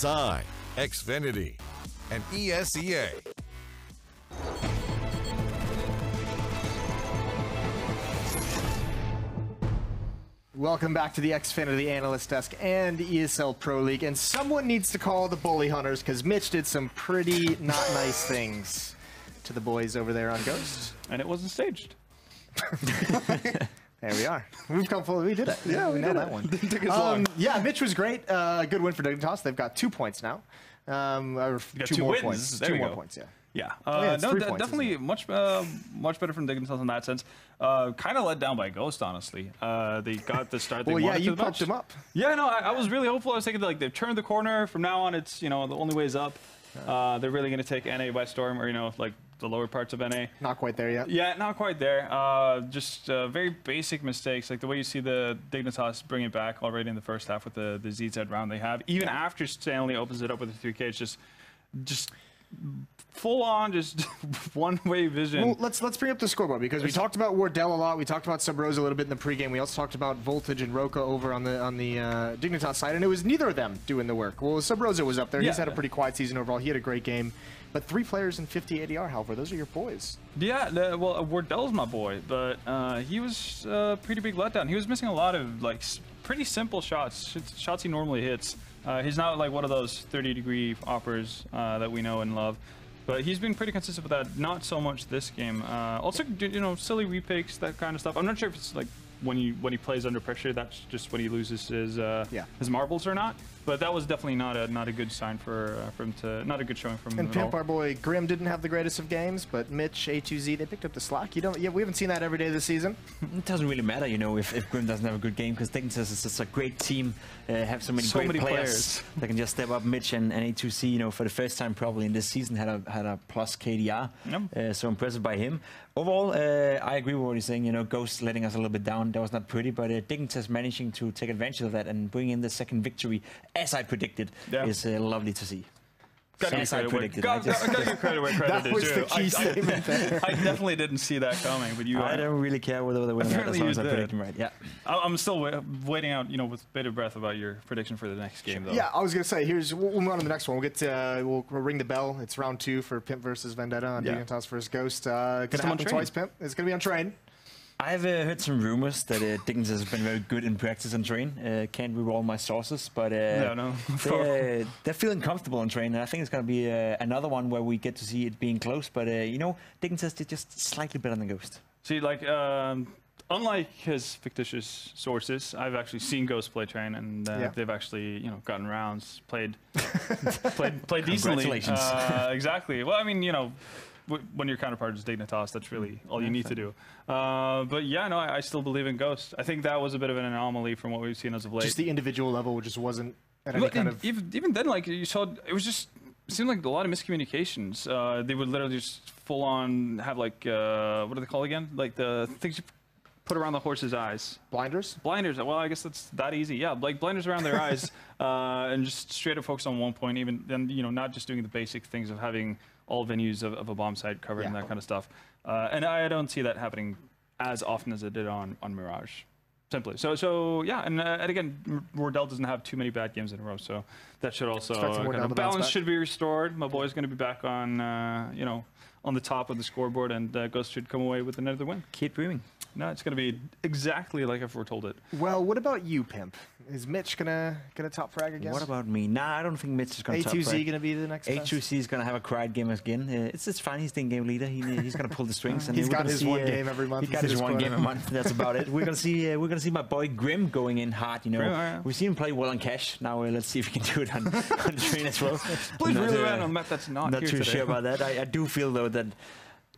Psy, Xfinity, and ESEA. Welcome back to the Xfinity Analyst Desk and ESL Pro League. And someone needs to call the bully hunters because Mitch did some pretty not nice things to the boys over there on Ghost. And it wasn't staged. There we are. We've come full. We did it. Yeah, we nailed did that it. one. Didn't take us long. Yeah, Mitch was great. Good win for Dignitas. They've got 2 points now. Or two more wins. points. There Two we more go. points, yeah. Yeah, yeah, it's 3 points, definitely much better from Dignitas in that sense. Kind of let down by Ghost, honestly. They got the start they Well, yeah, wanted you to the pumped match. him up. Yeah, no, I was really hopeful. I was thinking like they've turned the corner. From now on, it's the only way is up. They're really going to take NA by storm, or like the lower parts of NA. Not quite there yet. Yeah, not quite there. Just very basic mistakes, like the way you see the Dignitas bring it back already in the first half with the ZZ round they have. Even after Stanley opens it up with the 3K, it's just full on, just one-way vision. Well, let's bring up the scoreboard because we talked about Wardell a lot. We talked about Sub Rosa a little bit in the pregame. We also talked about Voltage and Roka over on the Dignitas side, and it was neither of them doing the work. Well, Sub Rosa was up there. He's had a pretty quiet season overall. He had a great game, but 3 players and 50 ADR. However, those are your boys. Yeah, well, Wardell's my boy, but he was a pretty big letdown. He was missing a lot of pretty simple shots he normally hits. He's not like one of those 30-degree offers that we know and love. But he's been pretty consistent with that. Not so much this game. Also, silly repicks, that kind of stuff. I'm not sure if it's like when he plays under pressure, that's just when he loses his marbles or not. But that was definitely not a good sign for him to, not a good showing from him. And Pimp, our boy Grim, didn't have the greatest of games, but Mitch, A2Z, they picked up the slack. We haven't seen that every day this season. It doesn't really matter, if Grim doesn't have a good game, because Dignitas is just a great team, have so many players that can just step up. Mitch and A2C, for the first time probably in this season had a plus KDR, so impressive by him. Overall, I agree with what he's saying. Ghost letting us a little bit down. That was not pretty, but Dignitas managing to take advantage of that and bring in the second victory, as I predicted, is lovely to see. As I predicted. Got your credit where credit is due. That was the key statement there. I definitely didn't see that coming, but I don't really care whether they win or not, as long as I predict them right. Yeah. I'm still waiting out, with bated breath about your prediction for the next game, though. Yeah, I was gonna say, we'll move on to the next one. We'll get to we'll ring the bell. It's round 2 for Pimp versus Vendetta on Dignitas versus Ghost. Gonna happen twice, Pimp. It's gonna be on train. I've heard some rumors that Dignitas has been very good in practice on train. Can't read all my sources, but they're feeling comfortable on train. And I think it's going to be another one where we get to see it being close. But, Dignitas did just slightly better than Ghost. See, unlike his fictitious sources, I've actually seen Ghost play train, and they've actually, gotten rounds, played decently. Congratulations. Exactly. Well, I mean, when your counterpart is Dignitas, that's really all you need to do. But yeah, no, I still believe in Ghost. I think that was a bit of an anomaly from what we've seen as of late. Just the individual level just wasn't at any kind of... Even then, you saw, it seemed like a lot of miscommunications. They would literally just full on have what are they called again? Like the things you put around the horse's eyes. Blinders? Blinders. Well, I guess that's that easy. Yeah, blinders around their eyes, and just straight up focus on one point. Even then, not just doing the basic things of having all venues of a bomb site covered and that kind of stuff. And I don't see that happening as often as it did on Mirage. Simply. So yeah, and again, Wardell doesn't have too many bad games in a row, so that should also balance should be restored. My boy's going to be back on on the top of the scoreboard, and Ghost should come away with another win. Keep dreaming. No, it's going to be exactly like I foretold it. Well, what about you, Pimp? Is Mitch gonna top frag again? What about me? Nah, I don't think Mitch is gonna top frag. A2Z gonna be the next best? A2Z is gonna have a quiet game again. It's fine. He's the game leader. He's gonna pull the strings. And he's got his one game every month. He got his one game a month. That's about it. We're gonna see my boy Grim going in hard. We've seen him play well on cash. Now let's see if we can do it on the train as well. Plays really well on a map that's not here too today. sure about that. I do feel though that.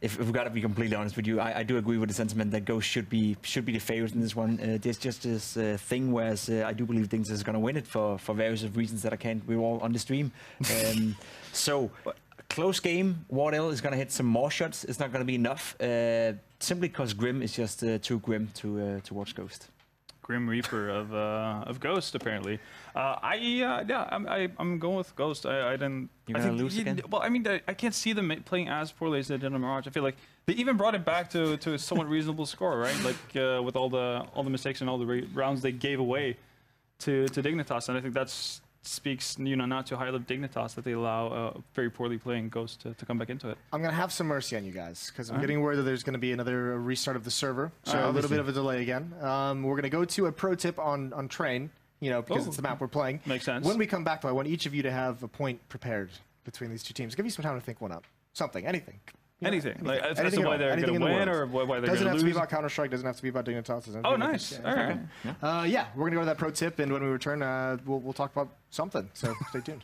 If we've got to be completely honest with you, I do agree with the sentiment that Ghost should be the favorite in this one. There's just this thing where I do believe Dignitas is going to win it for various reasons that I can't. We're all on the stream. So close game. Wardell is going to hit some more shots. It's not going to be enough. Simply because Grim is just too grim to watch Ghost. Grim Reaper of Ghost, apparently. I'm going with Ghost. I didn't. You're gonna lose again? Well, I mean, I can't see them playing as poorly as they did on Mirage. I feel like they even brought it back to a somewhat reasonable score, right? With all the mistakes and all the rounds they gave away to Dignitas, and I think that's speaks, not too highly of Dignitas that they allow very poorly playing Ghost to come back into it. I'm going to have some mercy on you guys, because I'm getting word that there's going to be another restart of the server, so a little bit of a delay again. We're going to go to a pro tip on Train, because it's the map we're playing. Makes sense. When we come back, though, I want each of you to have a point prepared between these two teams. Give you some time to think one up. Something, anything. Anything. Like, as anything to why they're going to win or why they're going to lose? Doesn't have to be about Counter-Strike, doesn't have to be about Dignitas. Oh, nice. All right. Yeah, we're going to go to that pro tip, and when we return, we'll talk about something, so stay tuned.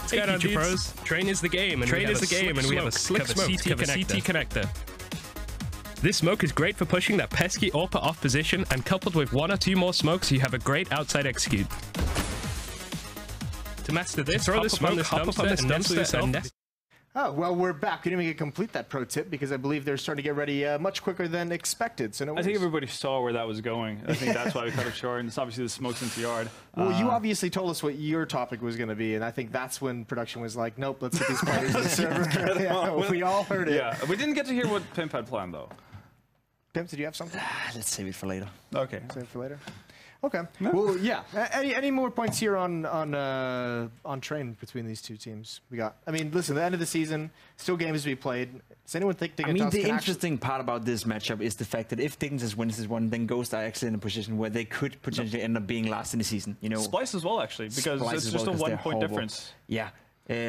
Hey, Future Pros. Train is the game, and we have a slick smoke CT connector. This smoke is great for pushing that pesky AWPer off position, and coupled with 1 or 2 more smokes, you have a great outside execute. To master this, throw the smoke, hop up on this dumpster, and nest. Oh, well, we're back. We didn't even complete that pro tip because I believe they're starting to get ready much quicker than expected. So no I think everybody saw where that was going. I think that's why we cut it short, and it's obviously the smokes into the yard. Well, you obviously told us what your topic was going to be, and I think that's when production was like, nope, let's get these players in the server. Yeah, we all heard it. Yeah, we didn't get to hear what Pimp had planned, though. Pimp, did you have something? Let's save it for later. Okay. Save it for later. Okay. No. Well, yeah. Any more points here on Train between these two teams? We got. I mean, listen. The end of the season, still games to be played. Does anyone think Dignitas? I mean, the interesting part about this matchup is the fact that if Dignitas wins this one, then Ghost are actually in a position where they could potentially end up being last in the season. Splice as well, actually, because it's just a 1 point difference. Yeah.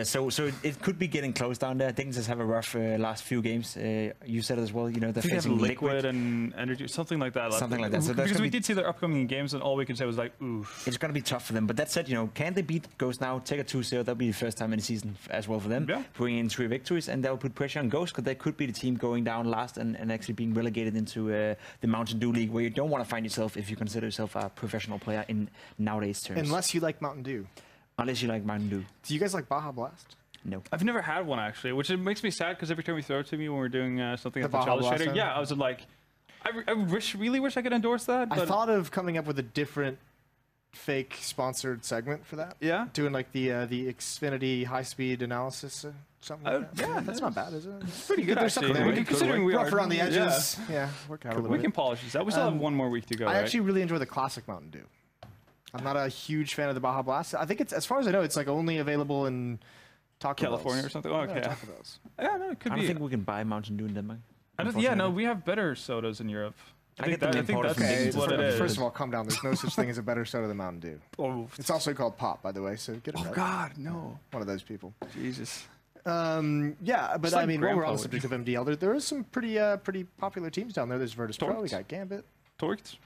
So it could be getting close down there. Dignitas have a rough last few games. You said it as well. They're facing liquid and energy, something like that. Something like that. So because we did see their upcoming games, and all we could say was like, oof. It's going to be tough for them. But that said, can they beat Ghost now? Take a 2-0. That'll be the first time in the season as well for them. Yeah. Bring in 3 victories, and that will put pressure on Ghost, because they could be the team going down last and actually being relegated into the Mountain Dew League, where you don't want to find yourself if you consider yourself a professional player in nowadays terms. Unless you like Mountain Dew. Unless you like Mountain Dew. Do you guys like Baja Blast? No. I've never had one, actually, which makes me sad, because every time we throw it to me when we're doing something at the Chalice Shader, I was like, I really wish I could endorse that. But I thought of coming up with a different fake sponsored segment for that. Yeah? Doing like the Xfinity high-speed analysis or something like that. Yeah, that's not bad, is it? It's pretty good. There's something there. Considering we are rough around the edges. Yeah, work out a little bit. We can polish this out. We still have 1 more week to go, I actually really enjoy the classic Mountain Dew. I'm not a huge fan of the Baja Blast. I think it's, as far as I know, it's like only available in California or something. Oh, okay. Yeah, no, it could be. I don't think we can buy Mountain Dew in Denmark. We have better sodas in Europe. I think that's what it is. First of all, calm down. There's no such thing as a better soda than Mountain Dew. Oh, it's also called Pop, by the way. So get it right. Oh God, no. One of those people. Jesus. Yeah, but I mean, while we're on the subject of MDL, there is some pretty popular teams down there. There's Virtus Pro. We got Gambit. Torqued.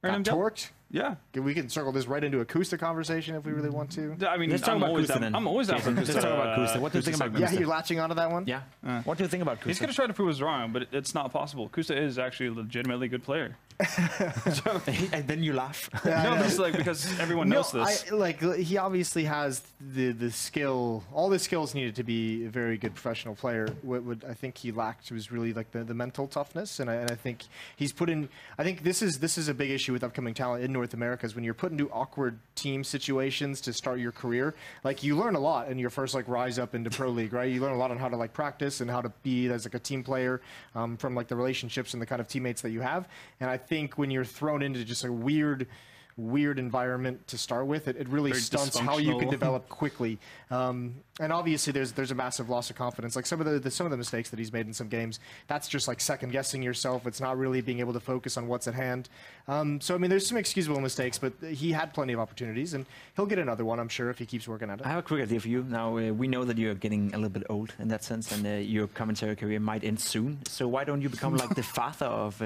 Torqued. Yeah. We can circle this right into Acoustic conversation if we really want to. I mean, let's talk about Acoustic then. I'm always down for Let's talk about Acoustic. What do you think about Acoustic? Yeah, you're latching onto that one? Yeah. What do you think about Acoustic? He's going to try to prove us wrong, but it's not possible. Acoustic is actually a legitimately good player. And then you laugh. No, but it's like, because everyone knows this. He obviously has the skill, all the skills needed to be a very good professional player. What I think he lacked was really like the mental toughness, and I think he's put in. I think this is a big issue with upcoming talent in North America, is when you're put into awkward team situations to start your career. Like, you learn a lot in your first rise up into Pro League, right? You learn a lot on how to practice and how to be as a team player, from the relationships and the kind of teammates that you have. And I think when you're thrown into just a weird environment to start with, it really stunts how you can develop quickly. And obviously there's a massive loss of confidence. Like some of the mistakes that he's made in some games, that's just like second guessing yourself. It's not really being able to focus on what's at hand. So I mean, there's some excusable mistakes, but he had plenty of opportunities, and he'll get another one, I'm sure, if he keeps working at it. I have a quick idea for you. Now we know that you're getting a little bit old in that sense, and your commentary career might end soon. So why don't you become like the father of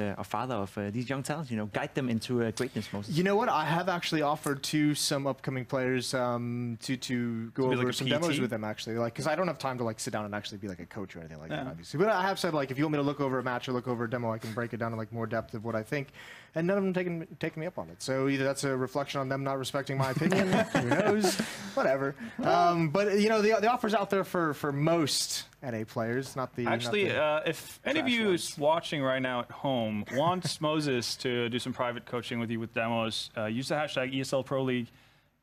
these young talents? Guide them into greatness, Moses. You know what? I have actually offered to some upcoming players to go over some demos with them, actually, because I don't have time to sit down and actually be like a coach or anything like that, obviously. But I have said, if you want me to look over a match or look over a demo, I can break it down in more depth of what I think, and none of them taking me up on it. So either that's a reflection on them not respecting my opinion, who knows, whatever. But the offer's out there for most NA players, not the. Actually, if any of you is watching right now at home wants Moses to do some private coaching with you with demos, use the hashtag ESL Pro League.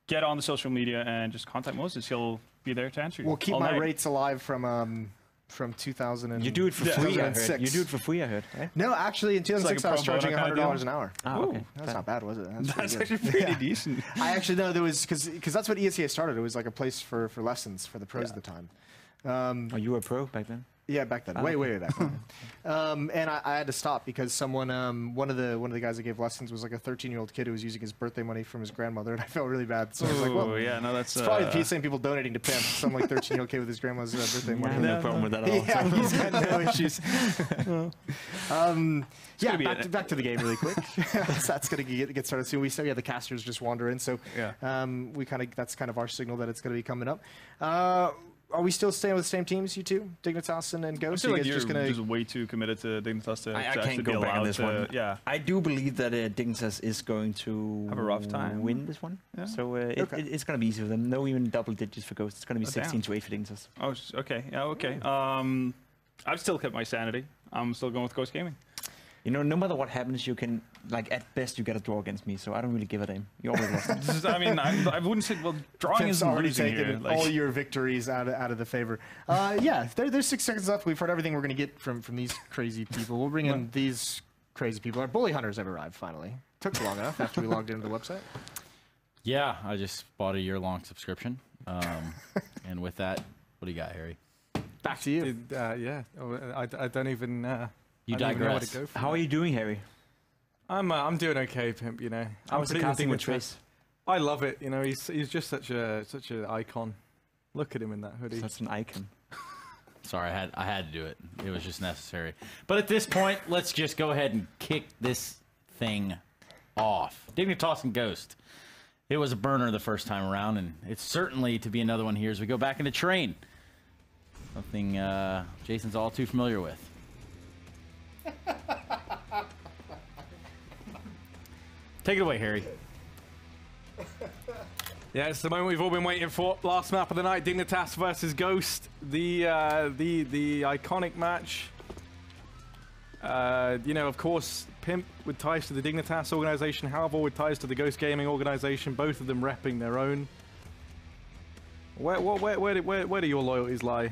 Get on the social media and just contact Moses. He'll be there to answer you. We'll keep my rates alive from from 2000 and you do it for free. I heard. You do it for free. I heard. Right? No, actually, in 2006 I was charging $100 an hour. Oh, okay. That's not bad, was it? That's actually pretty decent. I actually know there was because that's what ESEA started. It was like a place for lessons for the pros at the time. Oh, you were a pro back then? Yeah, back then. Way back then. And I had to stop because someone, one of the guys that gave lessons was like a 13-year-old kid who was using his birthday money from his grandmother, and I felt really bad. So I was like, well, yeah, no, that's it's probably the same people donating to pimp. Some like 13-year-old kid with his grandma's birthday money. I have no problem with that at all. Yeah, he's got no issues. Yeah, back to the game really quick. That's gonna get started soon. We said the casters just wander in, so that's kind of our signal that it's gonna be coming up. Are we still staying with the same teams, you two? Dignitas and Ghost? I feel like you're just way too committed to Dignitas to I can't go back on this one. Yeah. I do believe that Dignitas is going to have a rough time. Win this one. Yeah. So it's going to be easy for them. No even double digits for Ghost. It's going to be 16 to 8 for Dignitas. Oh, okay. Yeah, okay. I've still kept my sanity. I'm still going with Ghost Gaming. You know, no matter what happens, you can, like, at best, you get a draw against me, so I don't really give a damn. You always lost. I mean, I wouldn't say, well, drawing is already losing taken here. Like, all your victories out of the favor. Yeah, there's 6 seconds left. We've heard everything we're going to get from these crazy people. We'll bring in these crazy people. Our bully hunters have arrived, finally. Took long enough after we logged into the website. Yeah, I just bought a year-long subscription. And with that, what do you got, Harry? Back to you. Yeah, I don't even... You digress. How are you doing, Harry? I'm doing okay, Pimp. You know, How was the casting with Trace? I love it. You know, he's just such an icon. Look at him in that hoodie. Such an icon. Sorry, I had to do it. It was just necessary. But at this point, let's just go ahead and kick this thing off. Dignitas and Ghost. It was a burner the first time around, and it's certainly to be another one here as we go back into Train. Something Jason's all too familiar with. Take it away, Harry. Yeah, it's the moment we've all been waiting for. Last map of the night, Dignitas versus Ghost. The iconic match. You know, of course, Pimp with ties to the Dignitas organization, Halvor with ties to the Ghost Gaming organization, both of them repping their own. Where do your loyalties lie,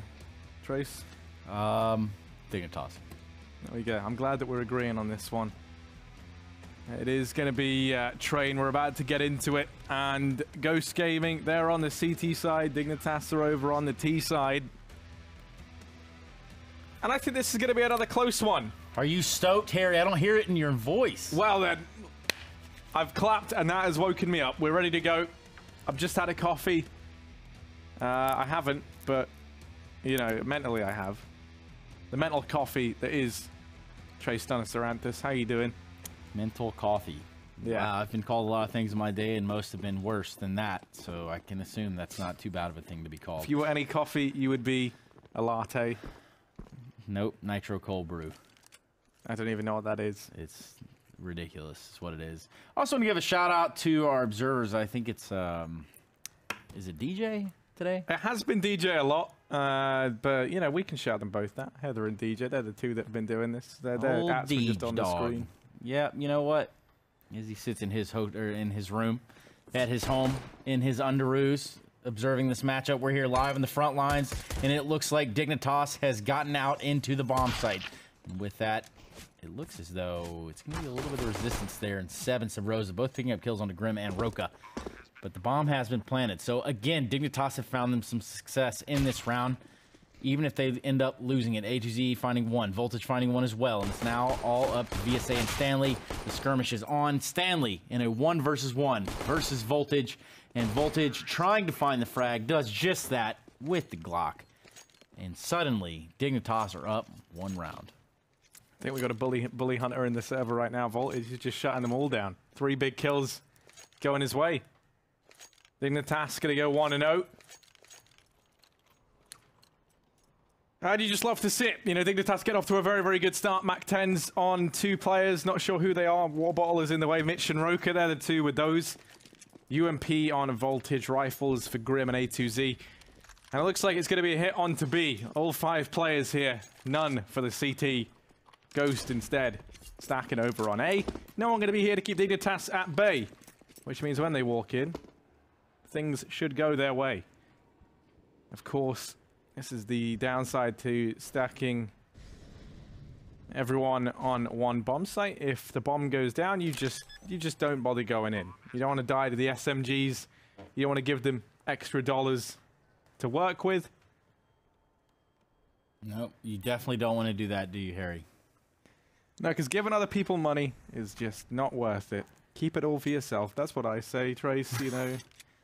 Trace? Dignitas. There we go. I'm glad that we're agreeing on this one. It is going to be Train. We're about to get into it. And Ghost Gaming, they're on the CT side. Dignitas are over on the T side. And I think this is going to be another close one. Are you stoked, Harry? I don't hear it in your voice. Well, then, I've clapped and that has woken me up. We're ready to go. I've just had a coffee. I haven't, but, you know, mentally I have. The mental coffee that is Trace Dunasaranthus. How you doing? Mental coffee. Yeah. I've been called a lot of things in my day, and most have been worse than that, so I can assume that's not too bad of a thing to be called. If you were any coffee, you would be a latte. Nope, nitro cold brew. I don't even know what that is. It's ridiculous, is what it is. Also want to give a shout out to our observers. I think it's, is it DJ today? It has been DJ a lot, but, you know, we can shout them both out. Heather and DJ, they're the two that have been doing this. Their apps were just on the screen. Yeah, you know what? As he sits in his in his room, at his home, in his underoos, observing this matchup, we're here live in the front lines, and it looks like Dignitas has gotten out into the bomb site. And with that, it looks as though it's going to be a little bit of resistance there, and 7 Sabrosa, both picking up kills onto Grim and Roka. But the bomb has been planted. So again, Dignitas have found them some success in this round. Even if they end up losing it, A2Z finding 1, Voltage finding 1 as well, and it's now all up to VSA and Stanley. The skirmish is on. Stanley in a 1 versus 1 versus Voltage, and Voltage trying to find the frag does just that with the Glock. And suddenly, Dignitas are up 1 round. I think we got a bully hunter in the server right now. Voltage is just shutting them all down. 3 big kills going his way. Dignitas going to go 1-0. I'd just love to see it. You know, Dignitas get off to a very, very good start. Mac 10s on 2 players. Not sure who they are. Warbottle is in the way. Mitch and Roka, they're the 2 with those. UMP on Voltage. Rifles for Grim and A2Z. And it looks like it's going to be a hit on to B. All 5 players here. None for the CT. Ghost instead. Stacking over on A. No one going to be here to keep Dignitas at bay. Which means when they walk in, things should go their way. Of course, This is the downside to stacking everyone on one bomb site. If the bomb goes down, you just don't bother going in. You don't want to die to the SMGs. You don't want to give them extra dollars to work with. Nope, you definitely don't want to do that, do you, Harry? No, because giving other people money is just not worth it. Keep it all for yourself. That's what I say, Trace, you know.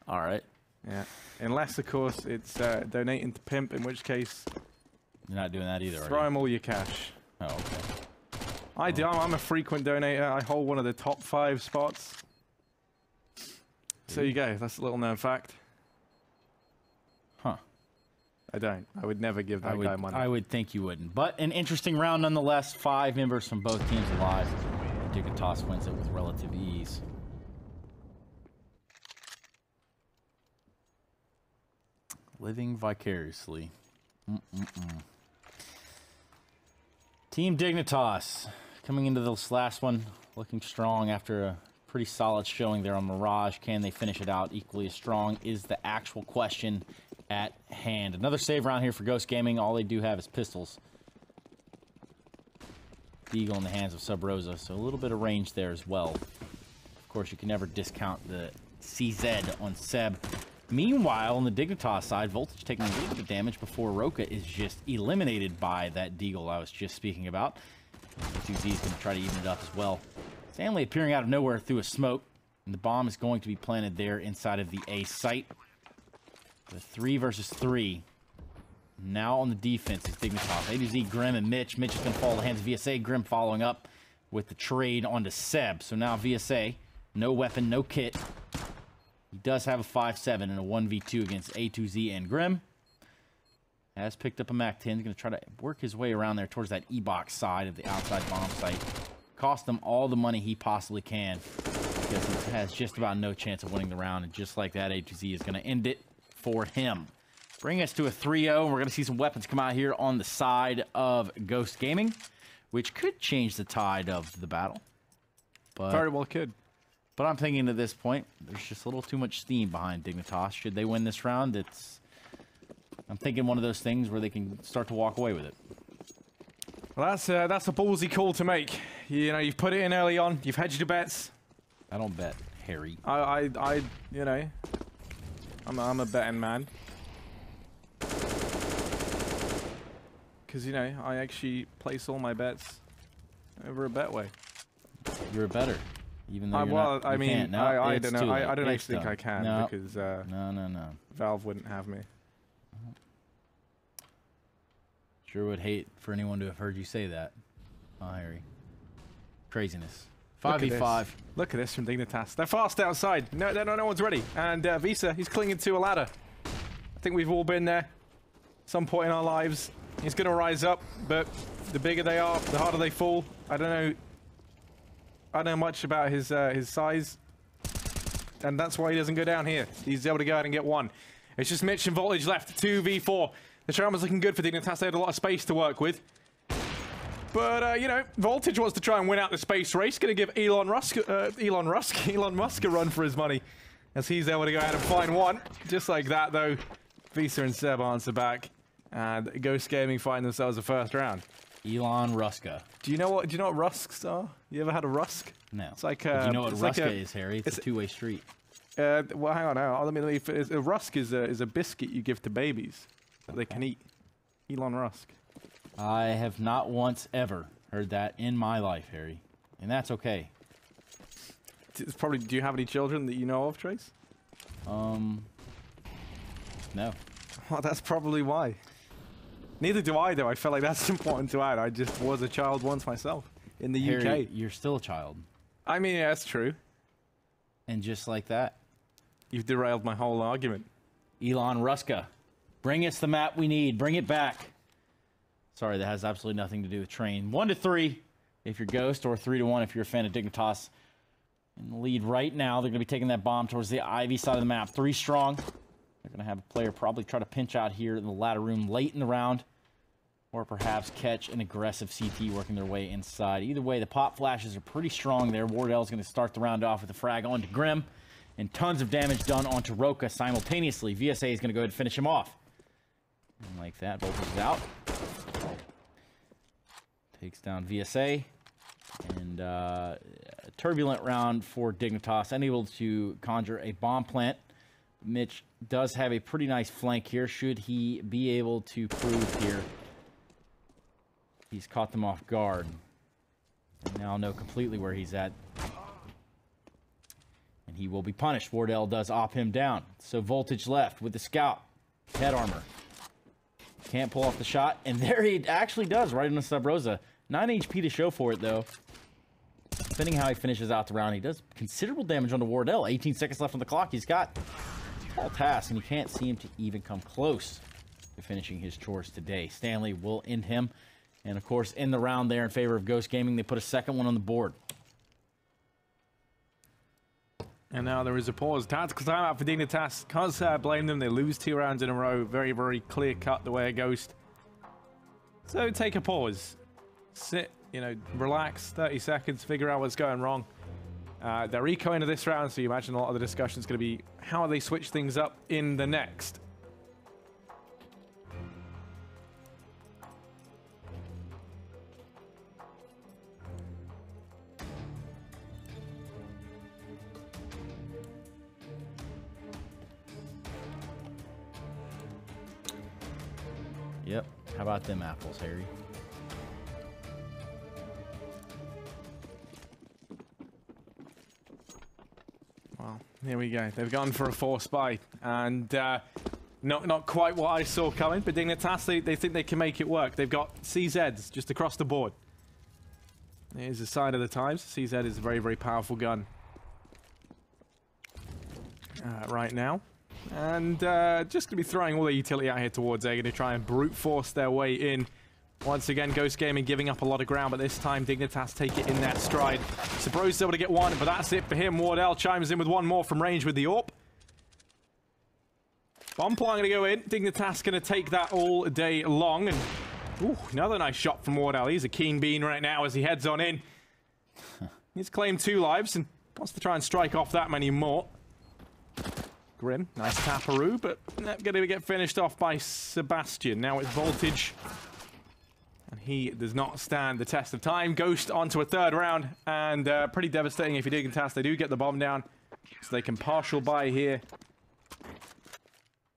All right. Yeah. Unless, of course, it's donating to Pimp, in which case... You're not doing that either, throw him all your cash. Oh, okay. I do. I'm a frequent donator. I hold one of the top 5 spots. So you go. That's a little known fact. Huh. I don't. I would never give that guy money. I would think you wouldn't. But an interesting round nonetheless. 5 members from both teams alive. Dignitas wins it with relative ease. Living vicariously. Team Dignitas coming into this last one looking strong after a pretty solid showing there on Mirage. Can they finish it out equally as strong is the actual question at hand. Another save round here for Ghost Gaming. All they do have is pistols. Deagle in the hands of Sub Rosa, so a little bit of range there as well. Of course, you can never discount the CZ on Seb. Meanwhile, on the Dignitas side, Voltage taking a little bit of damage before Roka is just eliminated by that Deagle I was just speaking about. 2Z is going to try to even it up as well. Stanley appearing out of nowhere through a smoke, and the bomb is going to be planted there inside of the A site. The 3 versus 3. Now on the defense is Dignitas. A2Z, Grim, and Mitch. Mitch is going to fall in the hands of VSA. Grim following up with the trade onto Seb. So now VSA, no weapon, no kit. He does have a 5-7 and a 1v2 against A2Z and Grim. Has picked up a MAC-10. He's going to try to work his way around there towards that E-box side of the outside bomb site. Cost him all the money he possibly can because he has just about no chance of winning the round. And just like that, A2Z is going to end it for him. Bring us to a 3-0. We're going to see some weapons come out here on the side of Ghost Gaming, which could change the tide of the battle. But very well could. But I'm thinking at this point, there's just a little too much steam behind Dignitas. Should they win this round, I'm thinking one of those things where they can start to walk away with it. Well, that's a ballsy call to make. You know, you've put it in early on. You've hedged your bets. I don't bet, Harry. You know, I'm a betting man. Because, you know, I actually place all my bets over a Betway. You're a better. Even though I mean, I don't know. I don't actually think I can because no. Valve wouldn't have me. Sure would hate for anyone to have heard you say that. Oh, Harry. Craziness. 5v5. Look at this from Dignitas. They're fast outside. No one's ready. And Visa, he's clinging to a ladder. I think we've all been there. Some point in our lives. He's going to rise up, but the bigger they are, the harder they fall. I don't know much about his size, and that's why he doesn't go down here. He's able to go out and get one. It's just Mitch and Voltage left, 2v4. The Sharon was looking good for Dignitas. They had a lot of space to work with. But, you know, Voltage wants to try and win out the space race. Going to give Elon Musk a run for his money, as he's able to go out and find one. Just like that, though, Visa and Seb answer back, and Ghost Gaming find themselves the first round. Elon Ruska. Do you know what rusks are? You ever had a rusk? No. It's like do you know what Ruska is, Harry? It's a two-way street. Well, hang on now. Let me. A rusk is a biscuit you give to babies that they can eat. Elon Rusk. I have not once ever heard that in my life, Harry, and that's okay. It's probably. Do you have any children that you know of, Trace? No. Well, that's probably why. Neither do I, though. I felt like that's important to add. I just was a child once myself in the Harry, UK. You're still a child. I mean, yeah, that's true. And just like that, you've derailed my whole argument. Elon Ruska, bring us the map we need. Bring it back. Sorry, that has absolutely nothing to do with train. 1-3 if you're Ghost, or 3-1 if you're a fan of Dignitas. In the lead right now, they're going to be taking that bomb towards the Ivy side of the map. 3 strong. They're going to have a player probably try to pinch out here in the ladder room late in the round, or perhaps catch an aggressive CT working their way inside. Either way, the pop flashes are pretty strong there. Wardell's going to start the round off with a frag onto Grim, and tons of damage done onto Roka simultaneously. VSA is going to go ahead and finish him off. And like that, Voltage is out. Takes down VSA. And a turbulent round for Dignitas, unable to conjure a bomb plant. Mitch does have a pretty nice flank here. Should he be able to prove here he's caught them off guard? And now know completely where he's at. And he will be punished. Wardell does op him down. So Voltage left with the scout. Head armor. Can't pull off the shot. And there he actually does, right into Sub Rosa. 9 HP to show for it, though. Depending how he finishes out the round, he does considerable damage onto Wardell. 18 seconds left on the clock. He's got a tall task, and you can't seem to even come close to finishing his chores today. Stanley will end him. And, of course, in the round there in favor of Ghost Gaming, they put a second one on the board. And now there is a pause. Tactical timeout for Dignitas. Can't blame them. They lose 2 rounds in a row. Very, very clear cut the way it goes. So take a pause. Sit, relax, 30 seconds, figure out what's going wrong. They're eco into this round, so you imagine a lot of the discussion is going to be how they switch things up in the next. Yep. How about them apples, Harry? Well, here we go. They've gone for a force buy, and not quite what I saw coming, but Dignitas, they think they can make it work. They've got CZs just across the board. Here's a sign of the times. CZ is a very, very powerful gun right now. And just going to be throwing all their utility out here towards A, going to try and brute force their way in. Once again, Ghost Gaming giving up a lot of ground, but this time Dignitas take it in their stride. Sabro's able to get one, but that's it for him. Wardell chimes in with one more from range with the AWP. Bomb plant going to go in. Dignitas going to take that all day long. And ooh, another nice shot from Wardell. He's a keen bean right now as he heads on in. He's claimed 2 lives and wants to try and strike off that many more. Grim, nice taparoo, but not going to get finished off by Sebastian. Now it's Voltage, and he does not stand the test of time. Ghost onto a 3rd round, and pretty devastating if you Dignitas. They do get the bomb down, so they can partial buy here.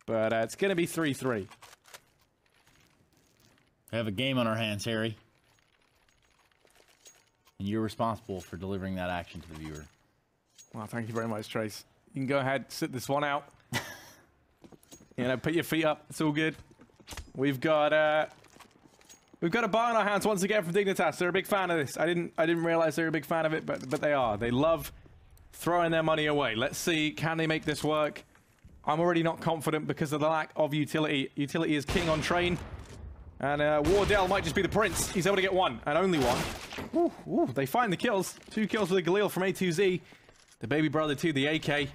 But it's going to be 3-3. We have a game on our hands, Harry. And you're responsible for delivering that action to the viewer. Well, thank you very much, Trace. You can go ahead, sit this one out. Put your feet up. It's all good. We've got a buy on our hands once again from Dignitas. They're a big fan of this. I didn't realize they were a big fan of it, but they are. They love throwing their money away. Let's see, can they make this work? I'm already not confident because of the lack of utility. Utility is king on train. And Wardell might just be the prince. He's able to get one, and only one. Ooh, they find the kills. 2 kills with a Galil from A2Z. The baby brother to the AK.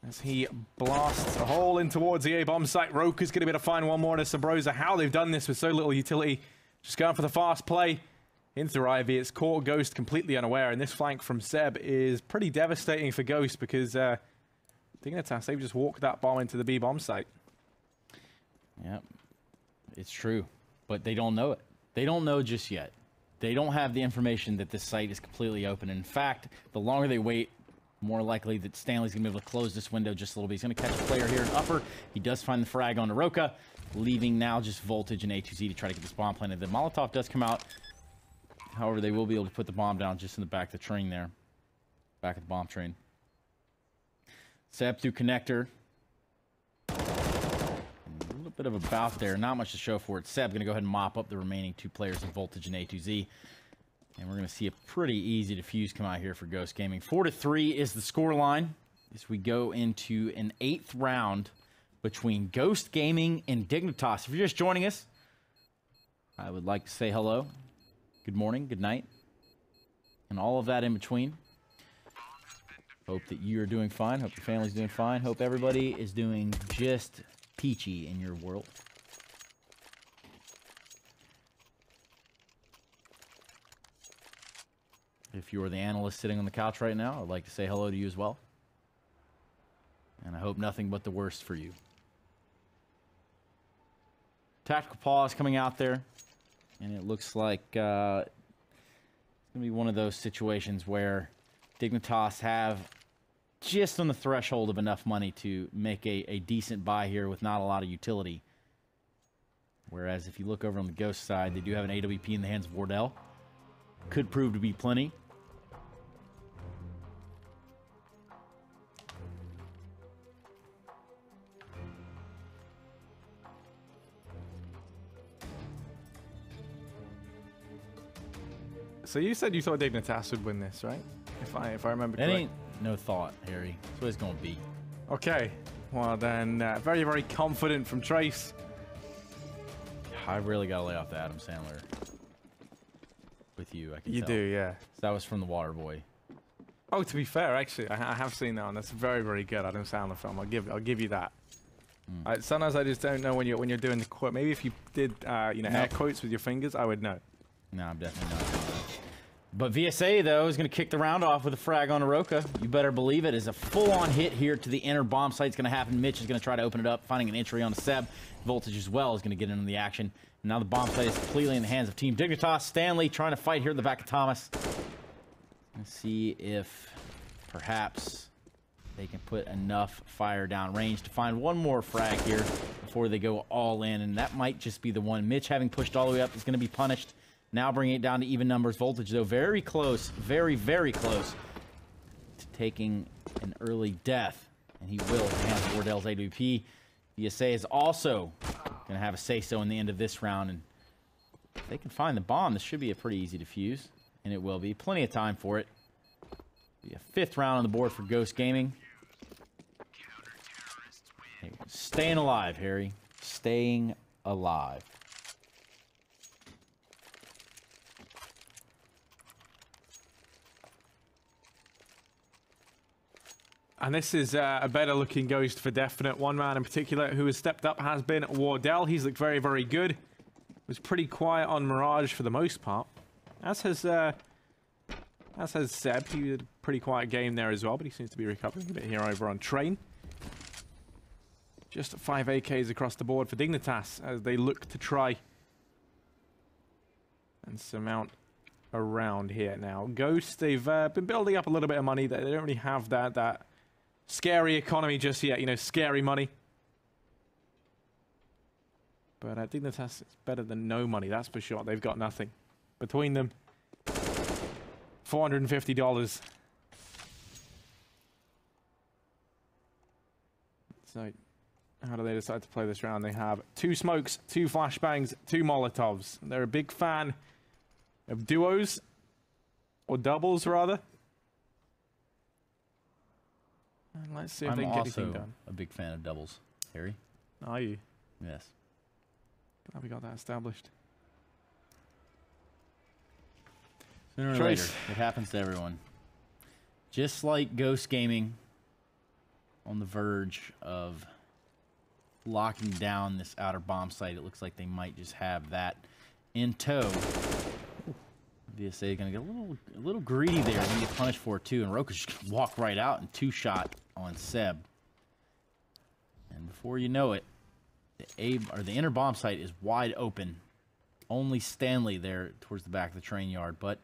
As he blasts a hole in towards the A-bomb site. Roka's going to be able to find one more to Sabrosa. How they've done this with so little utility. Just going for the fast play. Into Ivy. It's caught Ghost completely unaware. And this flank from Seb is pretty devastating for Ghost because Dignitas, they've just walked that bomb into the B-bomb site. Yep. It's true. But they don't know it. They don't know just yet. They don't have the information that this site is completely open. In fact, the longer they wait, more likely that Stanley's going to be able to close this window just a little bit. He's going to catch a player here in upper. He does find the frag on Roka, leaving now just Voltage and A2Z to try to get this bomb planted. The Molotov does come out. However, they will be able to put the bomb down just in the back of the train there. Back of the bomb train. Seb through connector. A little bit of a bout there. Not much to show for it. Seb going to go ahead and mop up the remaining 2 players of Voltage and A2Z. And we're going to see a pretty easy defuse come out here for Ghost Gaming. 4-3 is the score line as we go into an 8th round between Ghost Gaming and Dignitas. If you're just joining us, I would like to say hello, good morning, good night, and all of that in between. Hope that you are doing fine. Hope your family's doing fine. Hope everybody is doing just peachy in your world. If you're the analyst sitting on the couch right now, I'd like to say hello to you as well. And I hope nothing but the worst for you. Tactical pause coming out there. And it looks like it's going to be one of those situations where Dignitas have just on the threshold of enough money to make a decent buy here with not a lot of utility. Whereas if you look over on the Ghost side, they do have an AWP in the hands of Wardell. Could prove to be plenty. So you said you thought Dignitas would win this, right? If I remember that correctly. Ain't no thought, Harry. That's what it's going to be. Okay. Well then, very, very confident from Trace. I really got to lay off the Adam Sandler with you. I can You tell. do, yeah. That was from The Water Boy. Oh, to be fair, actually, I have seen that one. That's a very, very good Adam Sandler film. I'll give you that. Sometimes I just don't know when you're doing the quote. Maybe if you did air quotes with your fingers, I would know. No, I'm definitely not. But VSA, though, is going to kick the round off with a frag on Aroka. You better believe it. Is a full-on hit here to the inner bomb site. It's going to happen. Mitch is going to try to open it up, finding an entry on Seb. Voltage as well is going to get into the action. And now the bomb site is completely in the hands of Team Dignitas. Stanley trying to fight here at the back of Thomas. Let's see if perhaps they can put enough fire down range to find one more frag here before they go all in. And that might just be the one. Mitch, having pushed all the way up, is going to be punished. Now bringing it down to even numbers. Voltage, though, very close, very, very close to taking an early death. And he will handle Wardell's AWP. VSA is also going to have a say-so in the end of this round. And if they can find the bomb, this should be a pretty easy defuse. And it will be. Plenty of time for it. Be a 5th round on the board for Ghost Gaming. Staying alive, Harry. Staying alive. And this is a better looking Ghost for definite. One man in particular who has stepped up has been Wardell. He's looked very, very good. Was pretty quiet on Mirage for the most part. As has Seb. He had a pretty quiet game there as well, but he seems to be recovering a bit here over on Train. Just 5 AKs across the board for Dignitas as they look to try and surmount around here now. Ghost, they've been building up a little bit of money. They don't really have that scary economy just yet, you know, scary money. But Dignitas is better than no money, that's for sure. They've got nothing. Between them, $450. So, how do they decide to play this round? They have 2 smokes, 2 flashbangs, 2 Molotovs. They're a big fan of duos, or doubles rather. And let's see if they can get anything done. I'm also a big fan of doubles, Harry. Are you? Yes. Glad we got that established. Sooner or later, it happens to everyone. Just like Ghost Gaming on the verge of locking down this outer bomb site, it looks like they might just have that in tow. VSA going to get a little greedy there. Going to get punished for it too. And Roka's just walk right out and 2-shot on Seb. And before you know it, the inner bomb site is wide open. Only Stanley there towards the back of the train yard, but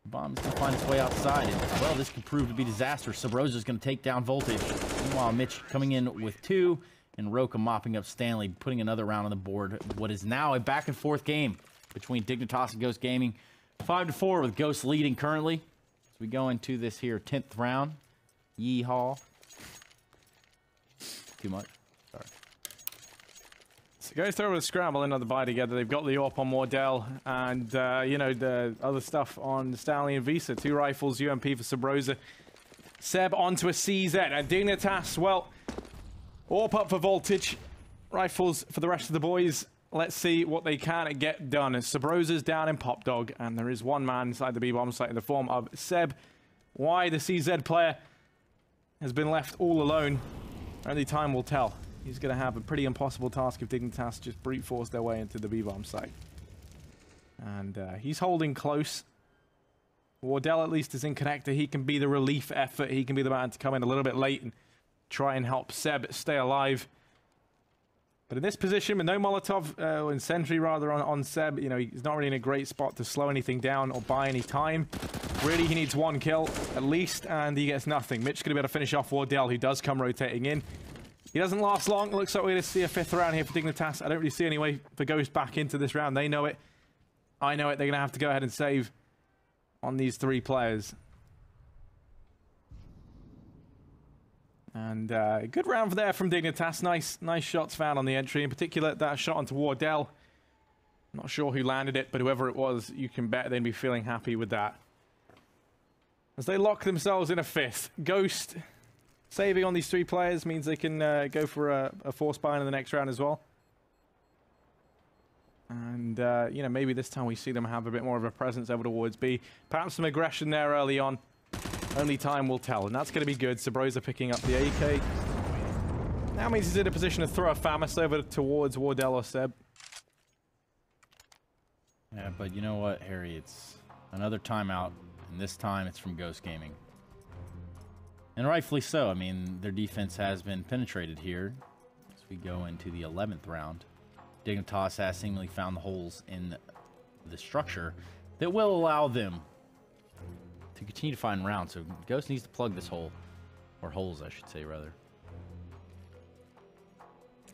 the bomb is going to find its way outside. And, well, this could prove to be disastrous. Subrosa is going to take down Voltage. Meanwhile, Mitch coming in with 2, and Roka mopping up Stanley, putting another round on the board. What is now a back-and-forth game between Dignitas and Ghost Gaming. 5-4 with Ghost leading currently. As we go into this here 10th round. Yeehaw. Too much. Sorry. So Ghost throw with a scramble, another buy together. They've got the AWP on Wardell and, you know, the other stuff on Stanley and Visa. 2 rifles, UMP for Subrosa. Seb onto a CZ. And Dignitas, well, AWP up for Voltage. Rifles for the rest of the boys. Let's see what they can get done. Subrosa's down in Pop Dog, and there is one man inside the B-bomb site in the form of Seb. Why the CZ player has been left all alone, only time will tell. He's going to have a pretty impossible task if Dignitas just brute force their way into the B-bomb site. And he's holding close. Wardell at least is in connector. He can be the relief effort. He can be the man to come in a little bit late and try and help Seb stay alive. But in this position, with no Molotov, in Sentry rather, on Seb, you know, he's not really in a great spot to slow anything down or buy any time. Really, he needs 1 kill, at least, and he gets nothing. Mitch going to be able to finish off Wardell, who does come rotating in. He doesn't last long. It looks like we're going to see a 5th round here for Dignitas. I don't really see any way for Ghost back into this round. They know it. I know it. They're going to have to go ahead and save on these 3 players. And good round there from Dignitas. Nice shots found on the entry. In particular, that shot onto Wardell. Not sure who landed it, but whoever it was, you can bet they'd be feeling happy with that. As they lock themselves in a 5th. Ghost saving on these 3 players means they can go for a force buy in the next round as well. And, you know, maybe this time we see them have a bit more of a presence over towards B. Perhaps some aggression there early on. Only time will tell, and that's going to be good. Sabrosa picking up the AK. Now means he's in a position to throw a FAMAS over towards Wardell or Seb. Yeah, but you know what, Harry? It's another timeout, and this time it's from Ghost Gaming. And rightfully so. I mean, their defense has been penetrated here as we go into the 11th round. Dignitas has seemingly found the holes in the structure that will allow them to continue to find rounds. So Ghost needs to plug this hole, or holes, I should say, rather.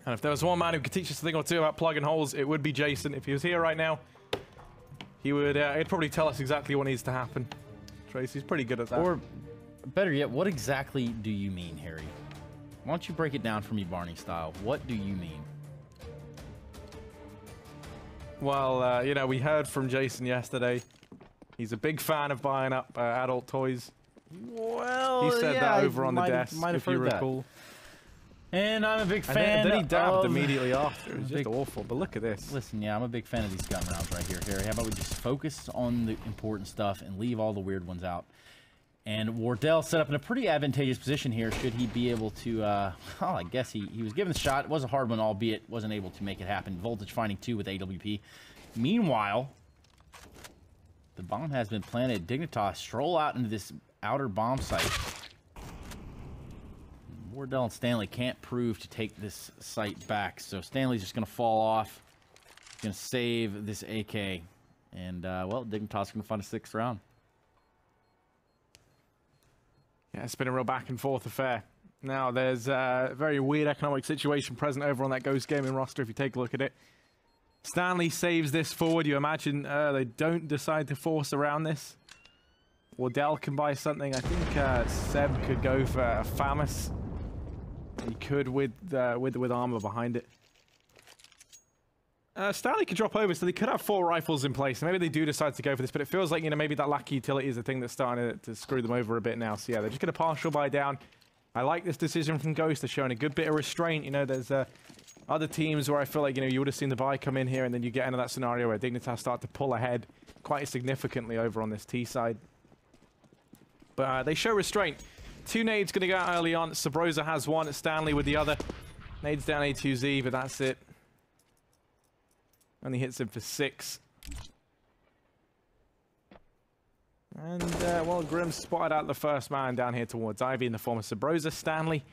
And if there was one man who could teach us a thing or two about plugging holes, it would be Jason. If he was here right now, he would he'd probably tell us exactly what needs to happen. Tracy's pretty good at that. Or better yet, what exactly do you mean, Harry? Why don't you break it down for me, Barney style? What do you mean? Well, you know, we heard from Jason yesterday. He's a big fan of buying up adult toys. Well, he said that over on the desk, if you recall. And I'm a big fan. And then he dabbed immediately after. It was just awful. But look at this. Listen, yeah, I'm a big fan of these gun rounds right here, Harry. How about we just focus on the important stuff and leave all the weird ones out? And Wardell set up in a pretty advantageous position here. Should he be able to, well, I guess he was given the shot. It was a hard one, albeit wasn't able to make it happen. Voltage finding 2 with AWP. Meanwhile, the bomb has been planted. Dignitas stroll out into this outer bomb site. Wardell and Stanley can't prove to take this site back, so Stanley's just going to fall off. He's going to save this AK. And, well, Dignitas going to find a 6th round. Yeah, it's been a real back and forth affair. Now, there's a very weird economic situation present over on that Ghost Gaming roster, if you take a look at it. Stanley saves this forward. You imagine they don't decide to force around this. Wardell can buy something. I think Seb could go for a FAMAS. He could with armor behind it. Stanley could drop over, so they could have 4 rifles in place. Maybe they do decide to go for this, but it feels like, you know, maybe that lack of utility is the thing that's starting to screw them over a bit now. So yeah, they're just going to partial buy down. I like this decision from Ghost. They're showing a good bit of restraint. You know, there's other teams where I feel like, you know, you would have seen the buy come in here, and then you get into that scenario where Dignitas start to pull ahead quite significantly over on this T side. But they show restraint. 2 nades going to go out early on. Sabrosa has 1. Stanley with the other. Nades down A2Z, but that's it. Only hits him for 6. And, well, Grim spotted out the first man down here towards Ivy in the form of Sabrosa. Stanley,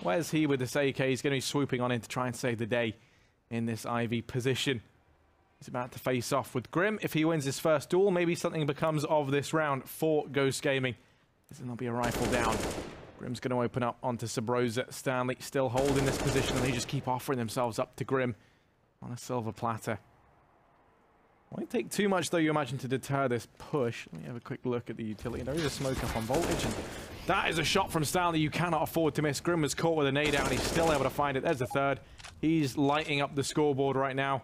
where's he with this AK? He's going to be swooping on in to try and save the day in this Ivy position. He's about to face off with Grim. If he wins his first duel, maybe something becomes of this round for Ghost Gaming. There'll be a rifle down. Grim's going to open up onto Sabrosa. Stanley still holding this position, and they just keep offering themselves up to Grim on a silver platter. Won't take too much, though, you imagine, to deter this push. Let me have a quick look at the utility. There is a smoke up on Voltage, and that is a shot from Stanley you cannot afford to miss. Grim was caught with a nade out, and he's still able to find it. There's the 3rd. He's lighting up the scoreboard right now.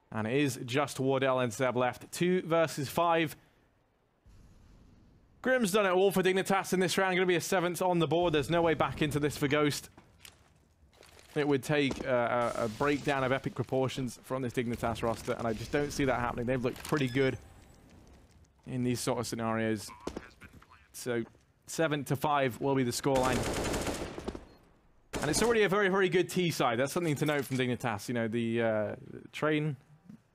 And it is just Wardell and Seb left. 2 versus 5. Grim's done it all for Dignitas in this round. Going to be a 7th on the board. There's no way back into this for Ghost. It would take a breakdown of epic proportions from this Dignitas roster, and I just don't see that happening. They've looked pretty good in these sort of scenarios. So 7-5 will be the scoreline. And it's already a very, very good T side. That's something to note from Dignitas. You know, the train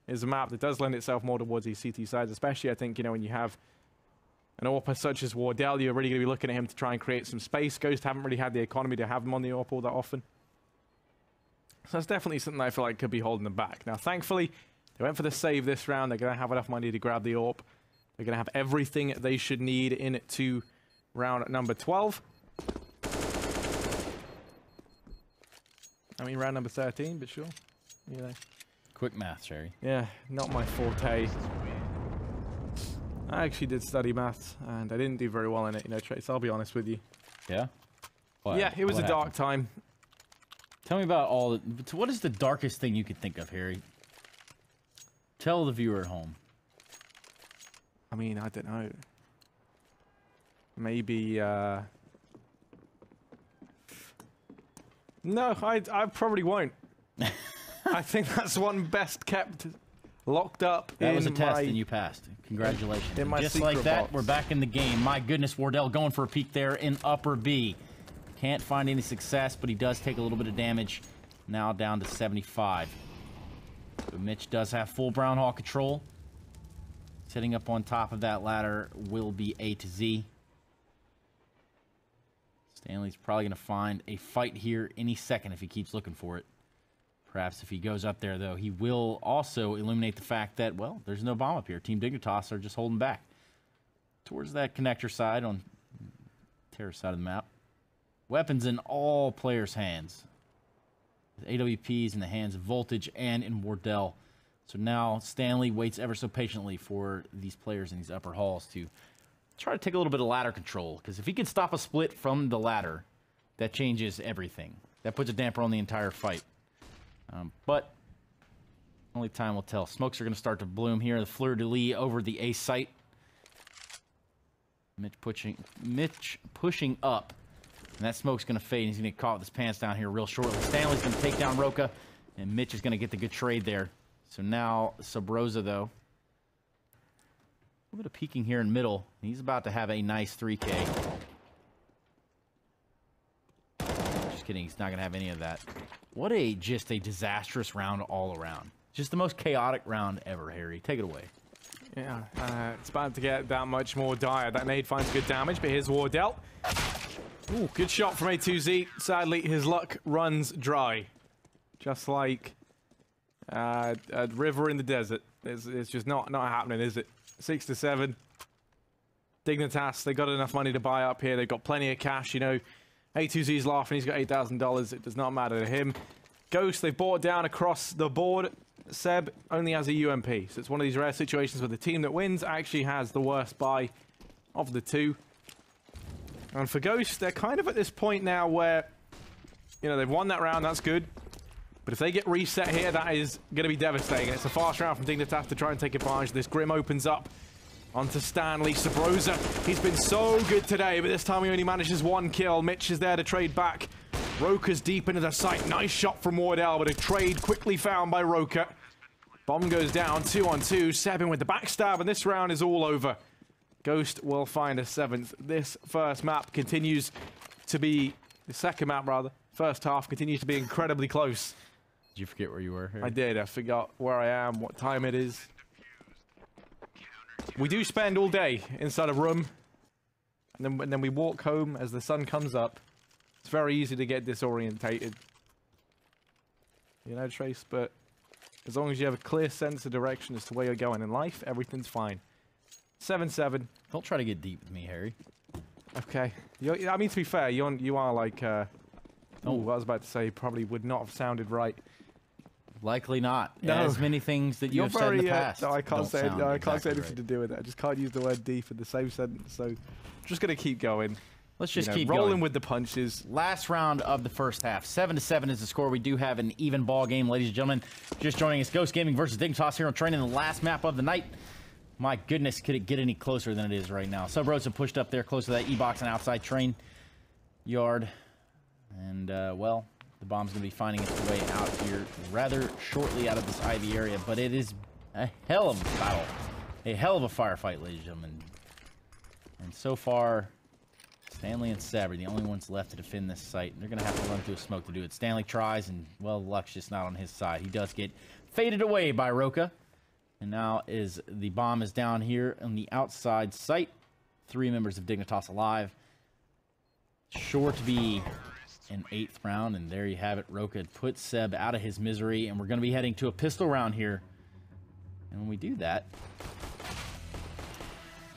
is a map that does lend itself more towards these CT sides, especially, I think, you know, when you have an AWP such as Wardell, you're really going to be looking at him to try and create some space. Ghost haven't really had the economy to have him on the AWP all that often. So that's definitely something I feel like could be holding them back. Now, thankfully, they went for the save this round. They're going to have enough money to grab the AWP. They're going to have everything they should need in it to round number 12. I mean, round number 13, but sure. You know. Quick math, Sherry. Yeah, not my forte. I actually did study maths, and I didn't do very well in it, you know, Trace. I'll be honest with you. Yeah? Yeah, it was a dark time. Tell me about all the... What is the darkest thing you could think of, Harry? Tell the viewer at home. I mean, I don't know. Maybe, No, I probably won't. I think that's one best kept locked up that was a test and you passed. Congratulations. In my just like that, box. we're back in the game. My goodness, Wardell going for a peek there in upper B. Can't find any success, but he does take a little bit of damage. Now down to 75. But Mitch does have full Brown Hawk control. Sitting up on top of that ladder will be A to Z. Stanley's probably going to find a fight here any second if he keeps looking for it. Perhaps if he goes up there, though, he will also illuminate the fact that, well, there's no bomb up here. Team Dignitas are just holding back. Towards that connector side on terrace side of the map. Weapons in all players' hands. AWPs in the hands of Voltage and in Wardell. So now Stanley waits ever so patiently for these players in these upper halls to try to take a little bit of ladder control. Because if he can stop a split from the ladder, that changes everything. That puts a damper on the entire fight. But only time will tell. Smokes are going to start to bloom here. The fleur-de-lis over the A site. Mitch pushing up. And that smoke's going to fade. And he's going to get caught with his pants down here real shortly. Stanley's going to take down Roka. And Mitch is going to get the good trade there. So now Sabrosa, though. A little bit of peeking here in middle. He's about to have a nice 3K. Just kidding. He's not going to have any of that. What just a disastrous round all around. Just the most chaotic round ever, Harry. Take it away. Yeah, it's about to get that much more dire. That nade finds good damage, but here's Wardell. Ooh, good shot from A2Z. Sadly, his luck runs dry. Just like a river in the desert. It's just not happening, is it? 6 to 7. Dignitas, they got enough money to buy up here. They've got plenty of cash, you know. A2Z's laughing. He's got $8,000. It does not matter to him. Ghost, they've bought down across the board. Seb only has a UMP. So it's one of these rare situations where the team that wins actually has the worst buy of the two. And for Ghost, they're kind of at this point now where, you know, they've won that round. That's good. But if they get reset here, that is going to be devastating. It's a fast round from Dignitas to try and take advantage. This Grim opens up onto Stanley. Sabrosa, he's been so good today, but this time he only manages one kill. Mitch is there to trade back. Roka's deep into the site. Nice shot from Wardell, but a trade quickly found by Roka. Bomb goes down, 2-on-2. Seb in with the backstab, and this round is all over. Ghost will find a 7th. This first map continues to be, the second map rather, first half continues to be incredibly close. Did you forget where you were, Harry? I did. I forgot where I am, what time it is. We do spend all day inside a room, and then we walk home as the sun comes up. It's very easy to get disorientated. You know, Trace, but as long as you have a clear sense of direction as to where you're going in life, everything's fine. 7-7. Don't try to get deep with me, Harry. Okay. I mean, to be fair, you are like, oh, what I was about to say probably would not have sounded right. Likely not. No. As many things that you have said in the past. No, I can't say. No, I can't say anything right. to do with it. I just can't use the word deep in the same sentence. So, I'm just gonna keep going. Let's just keep rolling going with the punches. Last round of the first half. 7-7 is the score. We do have an even ball game, ladies and gentlemen. Just joining us, Ghost Gaming versus Dignitas here on Training, the last map of the night. My goodness, could it get any closer than it is right now? Subrosa pushed up there close to that E-box and outside train yard. And, well, the bomb's going to be finding its way out here rather shortly out of this Ivy area. But it is a hell of a battle. A hell of a firefight, ladies and gentlemen. And so far, Stanley and Seb are the only ones left to defend this site. They're going to have to run through a smoke to do it. Stanley tries, and, well, luck's just not on his side. He does get faded away by Roka. And now the bomb is down here on the outside site. 3 members of Dignitas alive. Sure to be and 8th round, and there you have it. Roka put Seb out of his misery, and we're going to be heading to a pistol round here. And when we do that,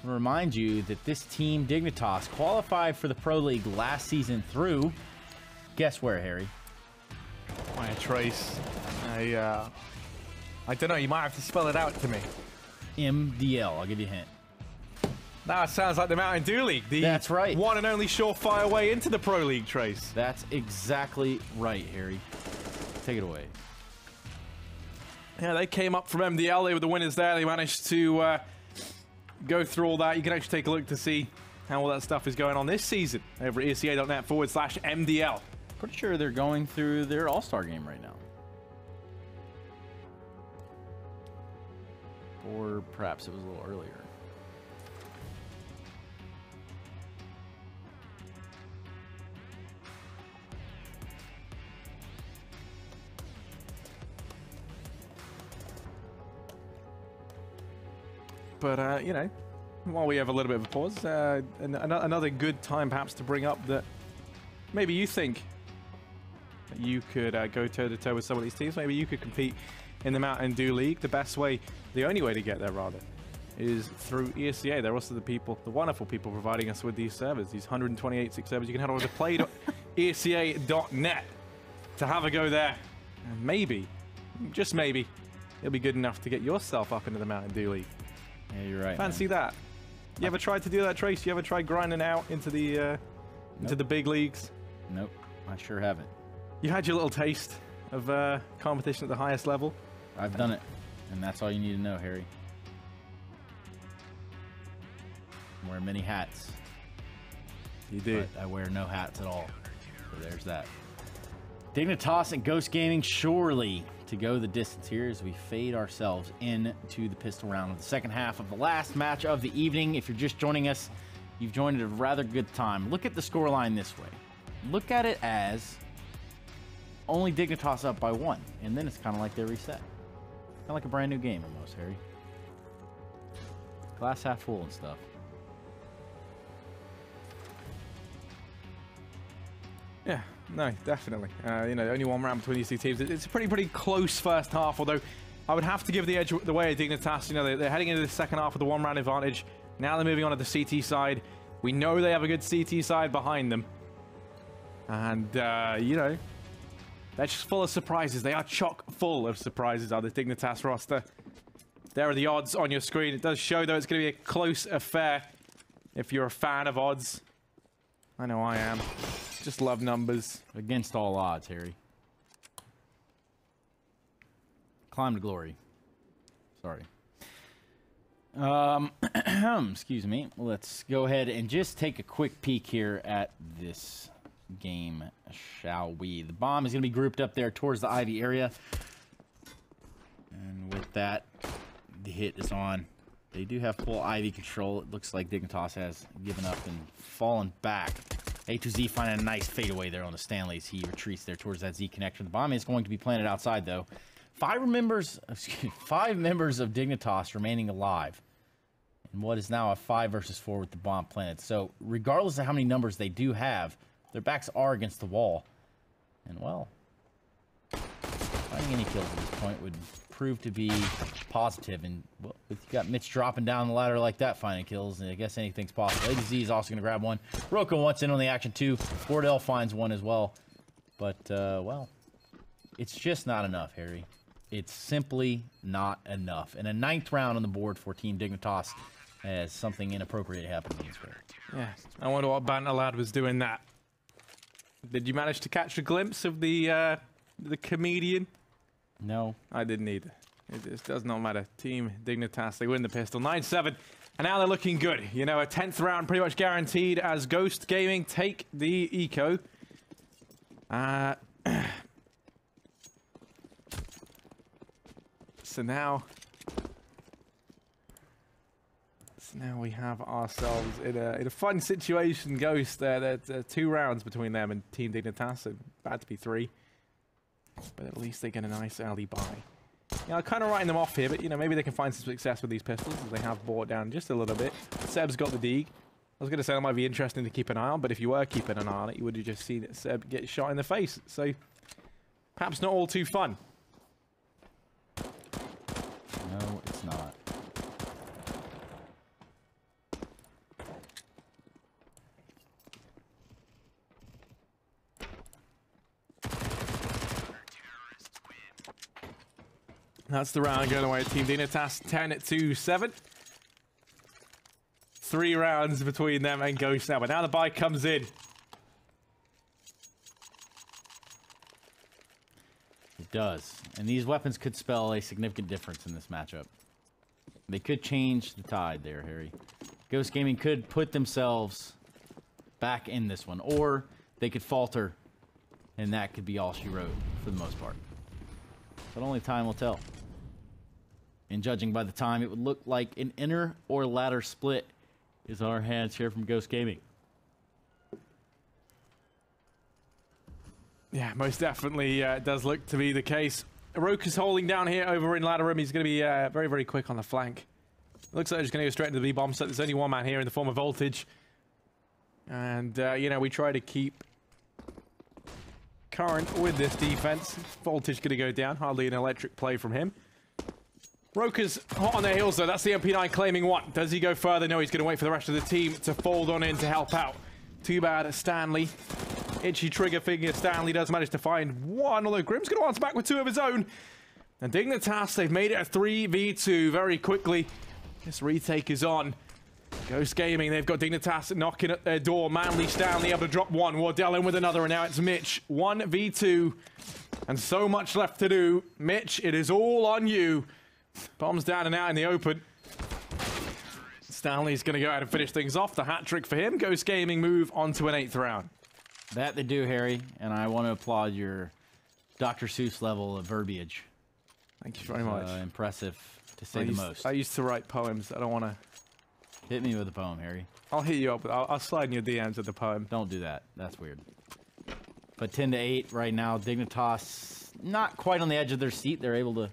I'll remind you that this team, Dignitas, qualified for the Pro League last season through, guess where, Harry? My Trace. I don't know, you might have to spell it out to me. MDL, I'll give you a hint. That sounds like the Mountain Dew League. That's right. One and only surefire way into the Pro League, Trace. That's exactly right, Harry. Take it away. Yeah, they came up from MDL. They were the winners there. They managed to go through all that. You can actually take a look to see how all that stuff is going on this season over at ESCA.net/MDL. Pretty sure they're going through their All-Star game right now. Or perhaps it was a little earlier. But, you know, while we have a little bit of a pause, another good time perhaps to bring up that maybe you think that you could go toe-to-toe with some of these teams. Maybe you could compete in the Mountain Dew League. The best way, the only way to get there, rather, is through ESCA. They're also the wonderful people providing us with these servers, these 128 servers. You can head over to play.esca.net to have a go there. And maybe, just maybe, it'll be good enough to get yourself up into the Mountain Dew League. Yeah, you're right. Fancy that. You ever tried to do that, Trace? You ever tried grinding out into the big leagues? Nope, I sure haven't. You had your little taste of competition at the highest level. I've done it, and that's all you need to know, Harry. I wear many hats. You do. But I wear no hats at all. So there's that. Dignitas and Ghost Gaming surely to go the distance here as we fade ourselves into the pistol round of the second half of the last match of the evening. If you're just joining us, you've joined at a rather good time. Look at the scoreline this way. Look at it as only Dignitas up by 1, and then it's kind of like they reset. Kind of like a brand new game almost, Harry. Glass half full and stuff. Yeah, no, definitely. You know, only one round between these two teams. It's a pretty close first half, although I would have to give the edge the way of Dignitas. You know, they're heading into the second half with a 1-round advantage. Now they're moving on to the CT side. We know they have a good CT side behind them. And, you know, they're just full of surprises. They are chock full of surprises, are the Dignitas roster. There are the odds on your screen. It does show, though, it's going to be a close affair if you're a fan of odds. I know I am. Just love numbers. Against all odds, Harry. Climb to glory. Sorry. Excuse me. Let's go ahead and just take a quick peek here at this game, shall we? The bomb is going to be grouped up there towards the Ivy area. And with that, the hit is on. They do have full Ivy control. It looks like Dignitas has given up and fallen back. A2Z finding a nice fadeaway there on the Stanleys. He retreats there towards that Z connector. The bomb is going to be planted outside, though. 5 members of Dignitas remaining alive. And what is now a 5 versus 4 with the bomb planted. So, regardless of how many numbers they do have, their backs are against the wall. And, well, finding any kills at this point would prove to be positive. And, well, if you got Mitch dropping down the ladder like that, finding kills, and I guess anything's possible. A2Z is also going to grab one. Roka wants in on the action, too. Wardell finds one as well. But, well, it's just not enough, Harry. It's simply not enough. And a 9th round on the board for Team Dignitas as something inappropriate happened in this way. Yeah, I wonder what Banter Lad was doing that. Did you manage to catch a glimpse of the comedian? No. I didn't either. It does not matter. Team Dignitas, they win the pistol. 9-7, and now they're looking good. You know, a 10th round pretty much guaranteed as Ghost Gaming take the eco. So now we have ourselves in a fun situation, Ghost. There's 2 rounds between them and Team Dignitas, so about to be 3. But at least they get a nice early buy. Yeah, I'm kind of writing them off here, but you know, maybe they can find some success with these pistols as they have bought down just a little bit. Seb's got the Deeg. was going to say that might be interesting to keep an eye on, but if you were keeping an eye on it, you would have just seen it Seb get shot in the face. So perhaps not all too fun. No, it's not. That's the round going away. Team Dignitas 10-7. 3 rounds between them and Ghost now. But now the buy comes in. It does. And these weapons could spell a significant difference in this matchup. They could change the tide there, Harry. Ghost Gaming could put themselves back in this one. Or they could falter. And that could be all she wrote for the most part. But only time will tell. And judging by the time, it would look like an inner or ladder split is our hands here from Ghost Gaming. Yeah, most definitely does look to be the case. Roka's holding down here over in ladder room. He's going to be very, very quick on the flank. Looks like he's going to go straight into the B-bomb set. There's only one man here in the form of Voltage. And, you know, we try to keep current with this defense. Voltage going to go down. Hardly an electric play from him. Roka's hot on their heels, though. That's the MP9 claiming one. Does he go further? No, he's going to wait for the rest of the team to fold on in to help out. Too bad, Stanley. Itchy trigger finger. Stanley does manage to find one, although Grim's going to answer back with 2 of his own. And Dignitas, they've made it a 3v2 very quickly. This retake is on. Ghost Gaming, they've got Dignitas knocking at their door. Manly Stanley able to drop one. Wardell in with another, and now it's Mitch. 1v2. And so much left to do. Mitch, it is all on you. Bombs down and out in the open. Stanley's going to go out and finish things off. The hat trick for him. Ghost Gaming move on to an 8th round. That they do, Harry, and I want to applaud your Dr. Seuss level of verbiage. Thank you very much. Impressive, to say the most. I used to write poems. I don't want to... Hit me with a poem, Harry. I'll hit you up. I'll slide in your DMs with the poem. Don't do that. That's weird. But 10-8 right now. Dignitas not quite on the edge of their seat. They're able to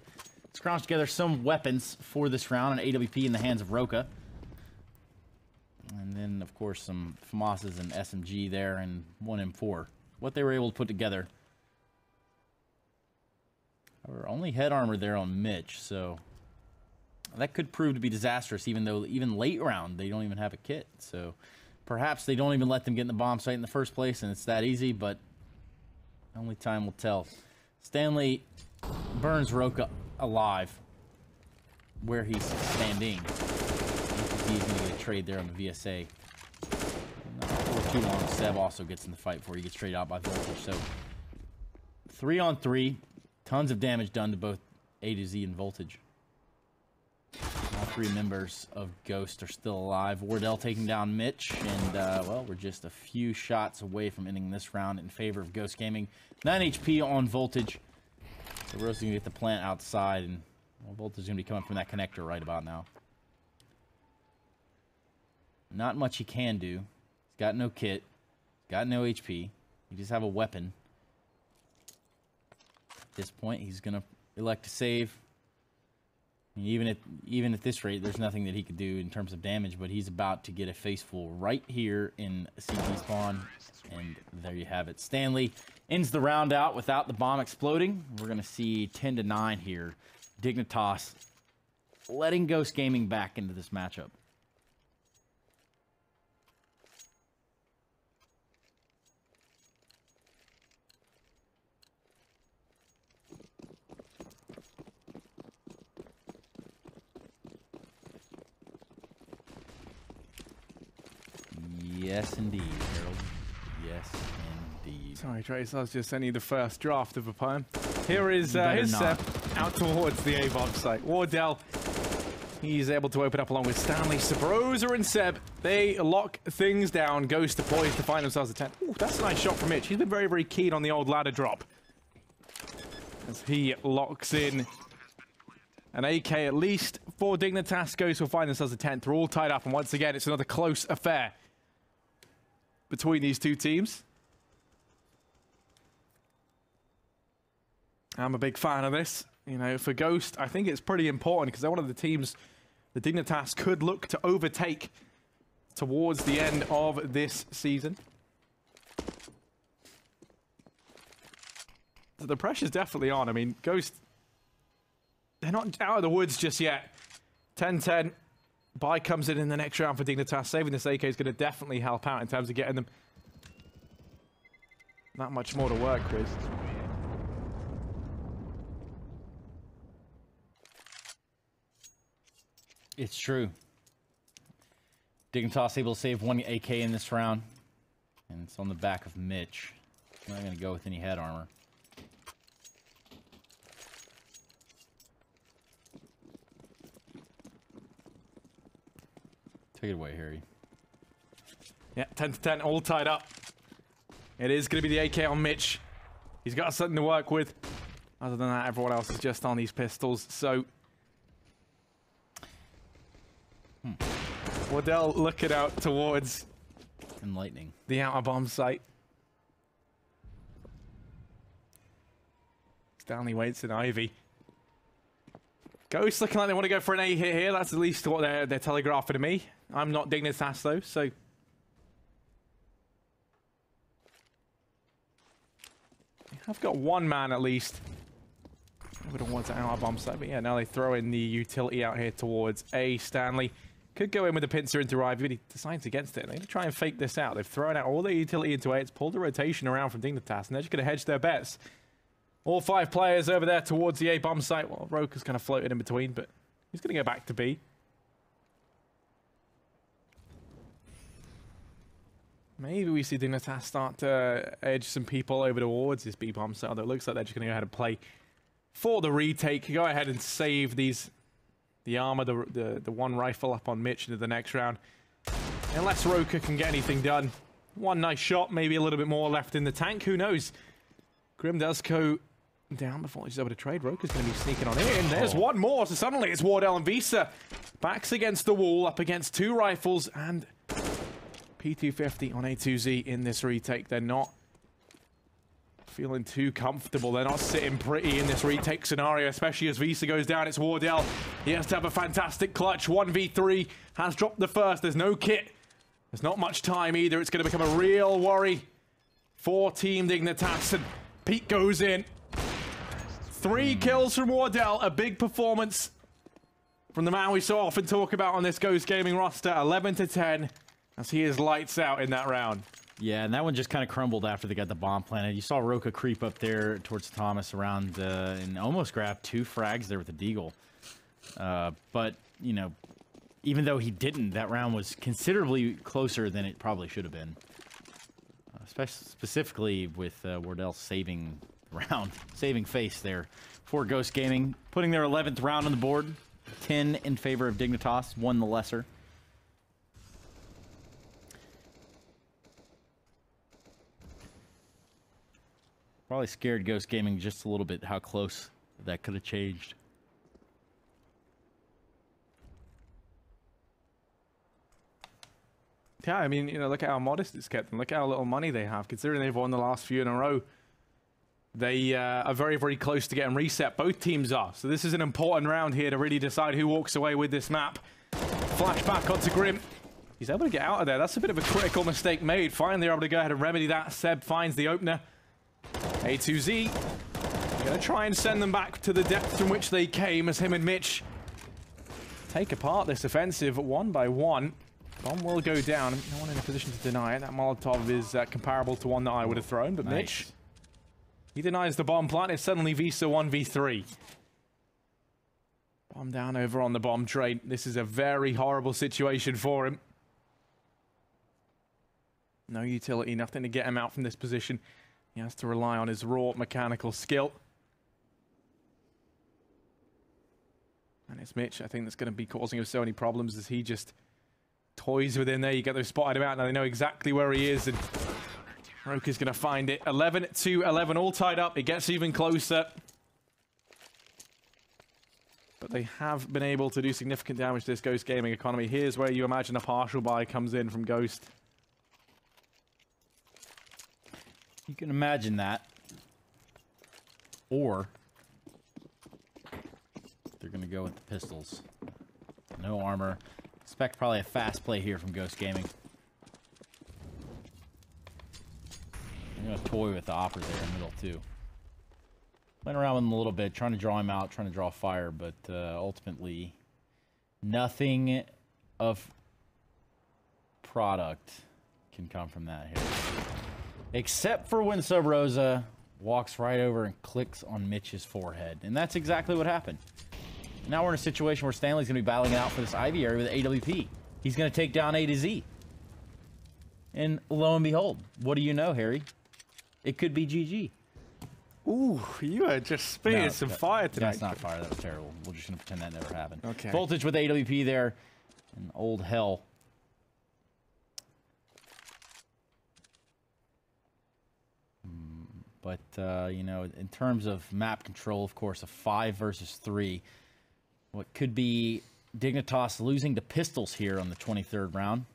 scrounge together some weapons for this round. An AWP in the hands of Roka. And then, of course, some FAMASs and SMG there and 1M4. What they were able to put together. However, only head armor there on Mitch, so that could prove to be disastrous, even though even late round they don't even have a kit. So perhaps they don't even let them get in the bomb site in the first place, and it's that easy, but only time will tell. Stanley burns Roka alive where he's standing. He's going to get a trade there on the VSA. Not for too long, Seb also gets in the fight before he gets traded out by Voltage. So 3-on-3, tons of damage done to both A to Z and Voltage. All 3 members of Ghost are still alive. Wardell taking down Mitch, and well, we're just a few shots away from ending this round in favor of Ghost Gaming. 9 HP on Voltage. So we're also going to get the plant outside, and well, Voltage is going to be coming from that connector right about now. Not much he can do. He's got no kit. He's got no HP. He just have a weapon. At this point, he's going to elect to save. And even at this rate, there's nothing that he could do in terms of damage, but he's about to get a faceful right here in CT spawn. And there you have it. Stanley ends the round out without the bomb exploding. We're going to see 10-9 here. Dignitas letting Ghost Gaming back into this matchup. Yes, indeed, Harold. Yes, indeed. Sorry, Trace. I was just sending you the first draft of a poem. Here is his Seb out towards the A-bomb site. Wardell, he's able to open up along with Stanley. Sabrosa and Seb, they lock things down. Ghost deploys to find themselves a 10. Ooh, that's a nice shot from Mitch. He's been very, very keen on the old ladder drop. As he locks in an AK at least for Dignitas. Ghost will find themselves a 10th. They're all tied up, and once again, it's another close affair between these two teams. I'm a big fan of this. You know, for Ghost, I think it's pretty important because they're one of the teams the Dignitas could look to overtake towards the end of this season. So the pressure's definitely on. I mean, Ghost, they're not out of the woods just yet. 10-10. Buy comes in the next round for Dignitas. Saving this AK is going to definitely help out in terms of getting them not much more to work with. It's true. Dignitas able to save 1 AK in this round. And it's on the back of Mitch. I'm not going to go with any head armor. Take it away, Harry. Yeah, 10-10, all tied up. It is going to be the AK on Mitch. He's got something to work with. Other than that, everyone else is just on these pistols, so... Wardell looking out towards... Enlightening. The outer bomb site. Stanley waits in Ivy. Ghost looking like they want to go for an A hit here. That's at least what they're telegraphing to me. I'm not Dignitas though, so... I've got one man at least. I would have wanted an outer bomb site, but yeah, now they throw in the utility out here towards A. Stanley. Could go in with the pincer into Ivy, but he decides against it. They're going to try and fake this out. They've thrown out all their utility into A. It's pulled the rotation around from Dignitas, and they're just going to hedge their bets. All 5 players over there towards the A bomb site. Well, Roker's kind of floated in between, but he's going to go back to B. Maybe we see Dignitas start to edge some people over towards this B bomb site, although it looks like they're just going to go ahead and play for the retake. Go ahead and save these... The armor, the one rifle up on Mitch into the next round. Unless Roker can get anything done. One nice shot, maybe a little bit more left in the tank. Who knows? Grim does go down before he's able to trade. Roker's going to be sneaking on in. There's one more. So suddenly it's Wardell and Visa. Backs against the wall, up against 2 rifles. And P250 on A2Z in this retake. They're not feeling too comfortable. They're not sitting pretty in this retake scenario, especially as Visa goes down. It's Wardell. He has to have a fantastic clutch. 1v3 has dropped the first. There's no kit. There's not much time either. It's going to become a real worry for Team Dignitas. And Pete goes in. 3 kills from Wardell. A big performance from the man we so often talk about on this Ghost Gaming roster. 11-10 as he is lights out in that round. Yeah, and that one just kind of crumbled after they got the bomb planted. You saw Roka creep up there towards Thomas around and almost grabbed 2 frags there with the deagle. But, you know, even though he didn't, that round was considerably closer than it probably should have been. Specifically with Wardell saving round, saving face there for Ghost Gaming. Putting their 11th round on the board. 10 in favor of Dignitas, 1 the lesser. Probably scared Ghost Gaming just a little bit how close that could have changed. Yeah, I mean, you know, look at how modest it's kept them. Look at how little money they have. Considering they've won the last few in a row, they are very, very close to getting reset. Both teams are. So this is an important round here to really decide who walks away with this map. Flashback onto Grim. He's able to get out of there. That's a bit of a critical mistake made. Finally, they're able to go ahead and remedy that. Seb finds the opener. A2Z. Going to try and send them back to the depth from which they came as him and Mitch take apart this offensive 1 by 1. Bomb will go down. No one in a position to deny it. That Molotov is comparable to one that I would have thrown, but nice. Mitch, he denies the bomb plant. It's suddenly Visa 1v3. Bomb down over on the bomb train. This is a very horrible situation for him. No utility, nothing to get him out from this position. He has to rely on his raw mechanical skill. And it's Mitch, I think, that's going to be causing him so many problems as he just toys within there. You get those spotted him out. Now they know exactly where he is, and Roker's going to find it. 11-11, all tied up. It gets even closer. But they have been able to do significant damage to this Ghost Gaming economy. Here's where you imagine a partial buy comes in from Ghost. You can imagine that. Or they're going to go with the pistols. No armor. This expect probably a fast play here from Ghost Gaming. I'm going to toy with the Opera there in the middle, too. Playing around with him a little bit, trying to draw him out, trying to draw fire, but ultimately, nothing of product can come from that here. Except for when Sub Rosa walks right over and clicks on Mitch's forehead. And that's exactly what happened. Now we're in a situation where Stanley's going to be battling it out for this Ivy area with AWP. He's going to take down A to Z. And lo and behold, what do you know, Harry? It could be GG. Ooh, you are just spitting some fire tonight. That's not fire. That was terrible. We're just going to pretend that never happened. Okay. Voltage with AWP there. And old hell. But, you know, in terms of map control, of course, a 5 versus 3. What could be Dignitas losing to Pistols here on the 23rd round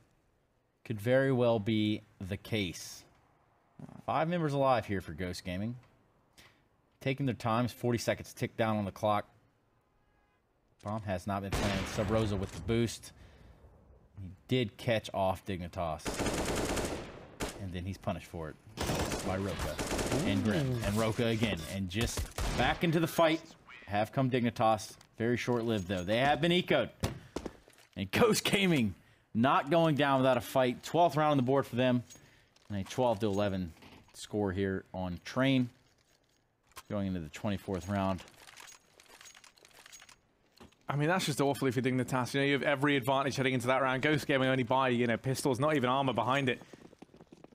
could very well be the case. 5 members alive here for Ghost Gaming. Taking their times, 40 seconds tick down on the clock. Bomb has not been planted. Sub Rosa with the boost. He did catch off Dignitas. And then he's punished for it by Roka and Grim and Roka again. And just back into the fight. Have come Dignitas. Very short-lived, though. They have been ecoed. And Ghost Gaming not going down without a fight. 12th round on the board for them. And a 12-11 score here on Train. Going into the 24th round. I mean, that's just awful if you're Dignitas. You know, you have every advantage heading into that round. Ghost Gaming only buy, you know, pistols, not even armor behind it.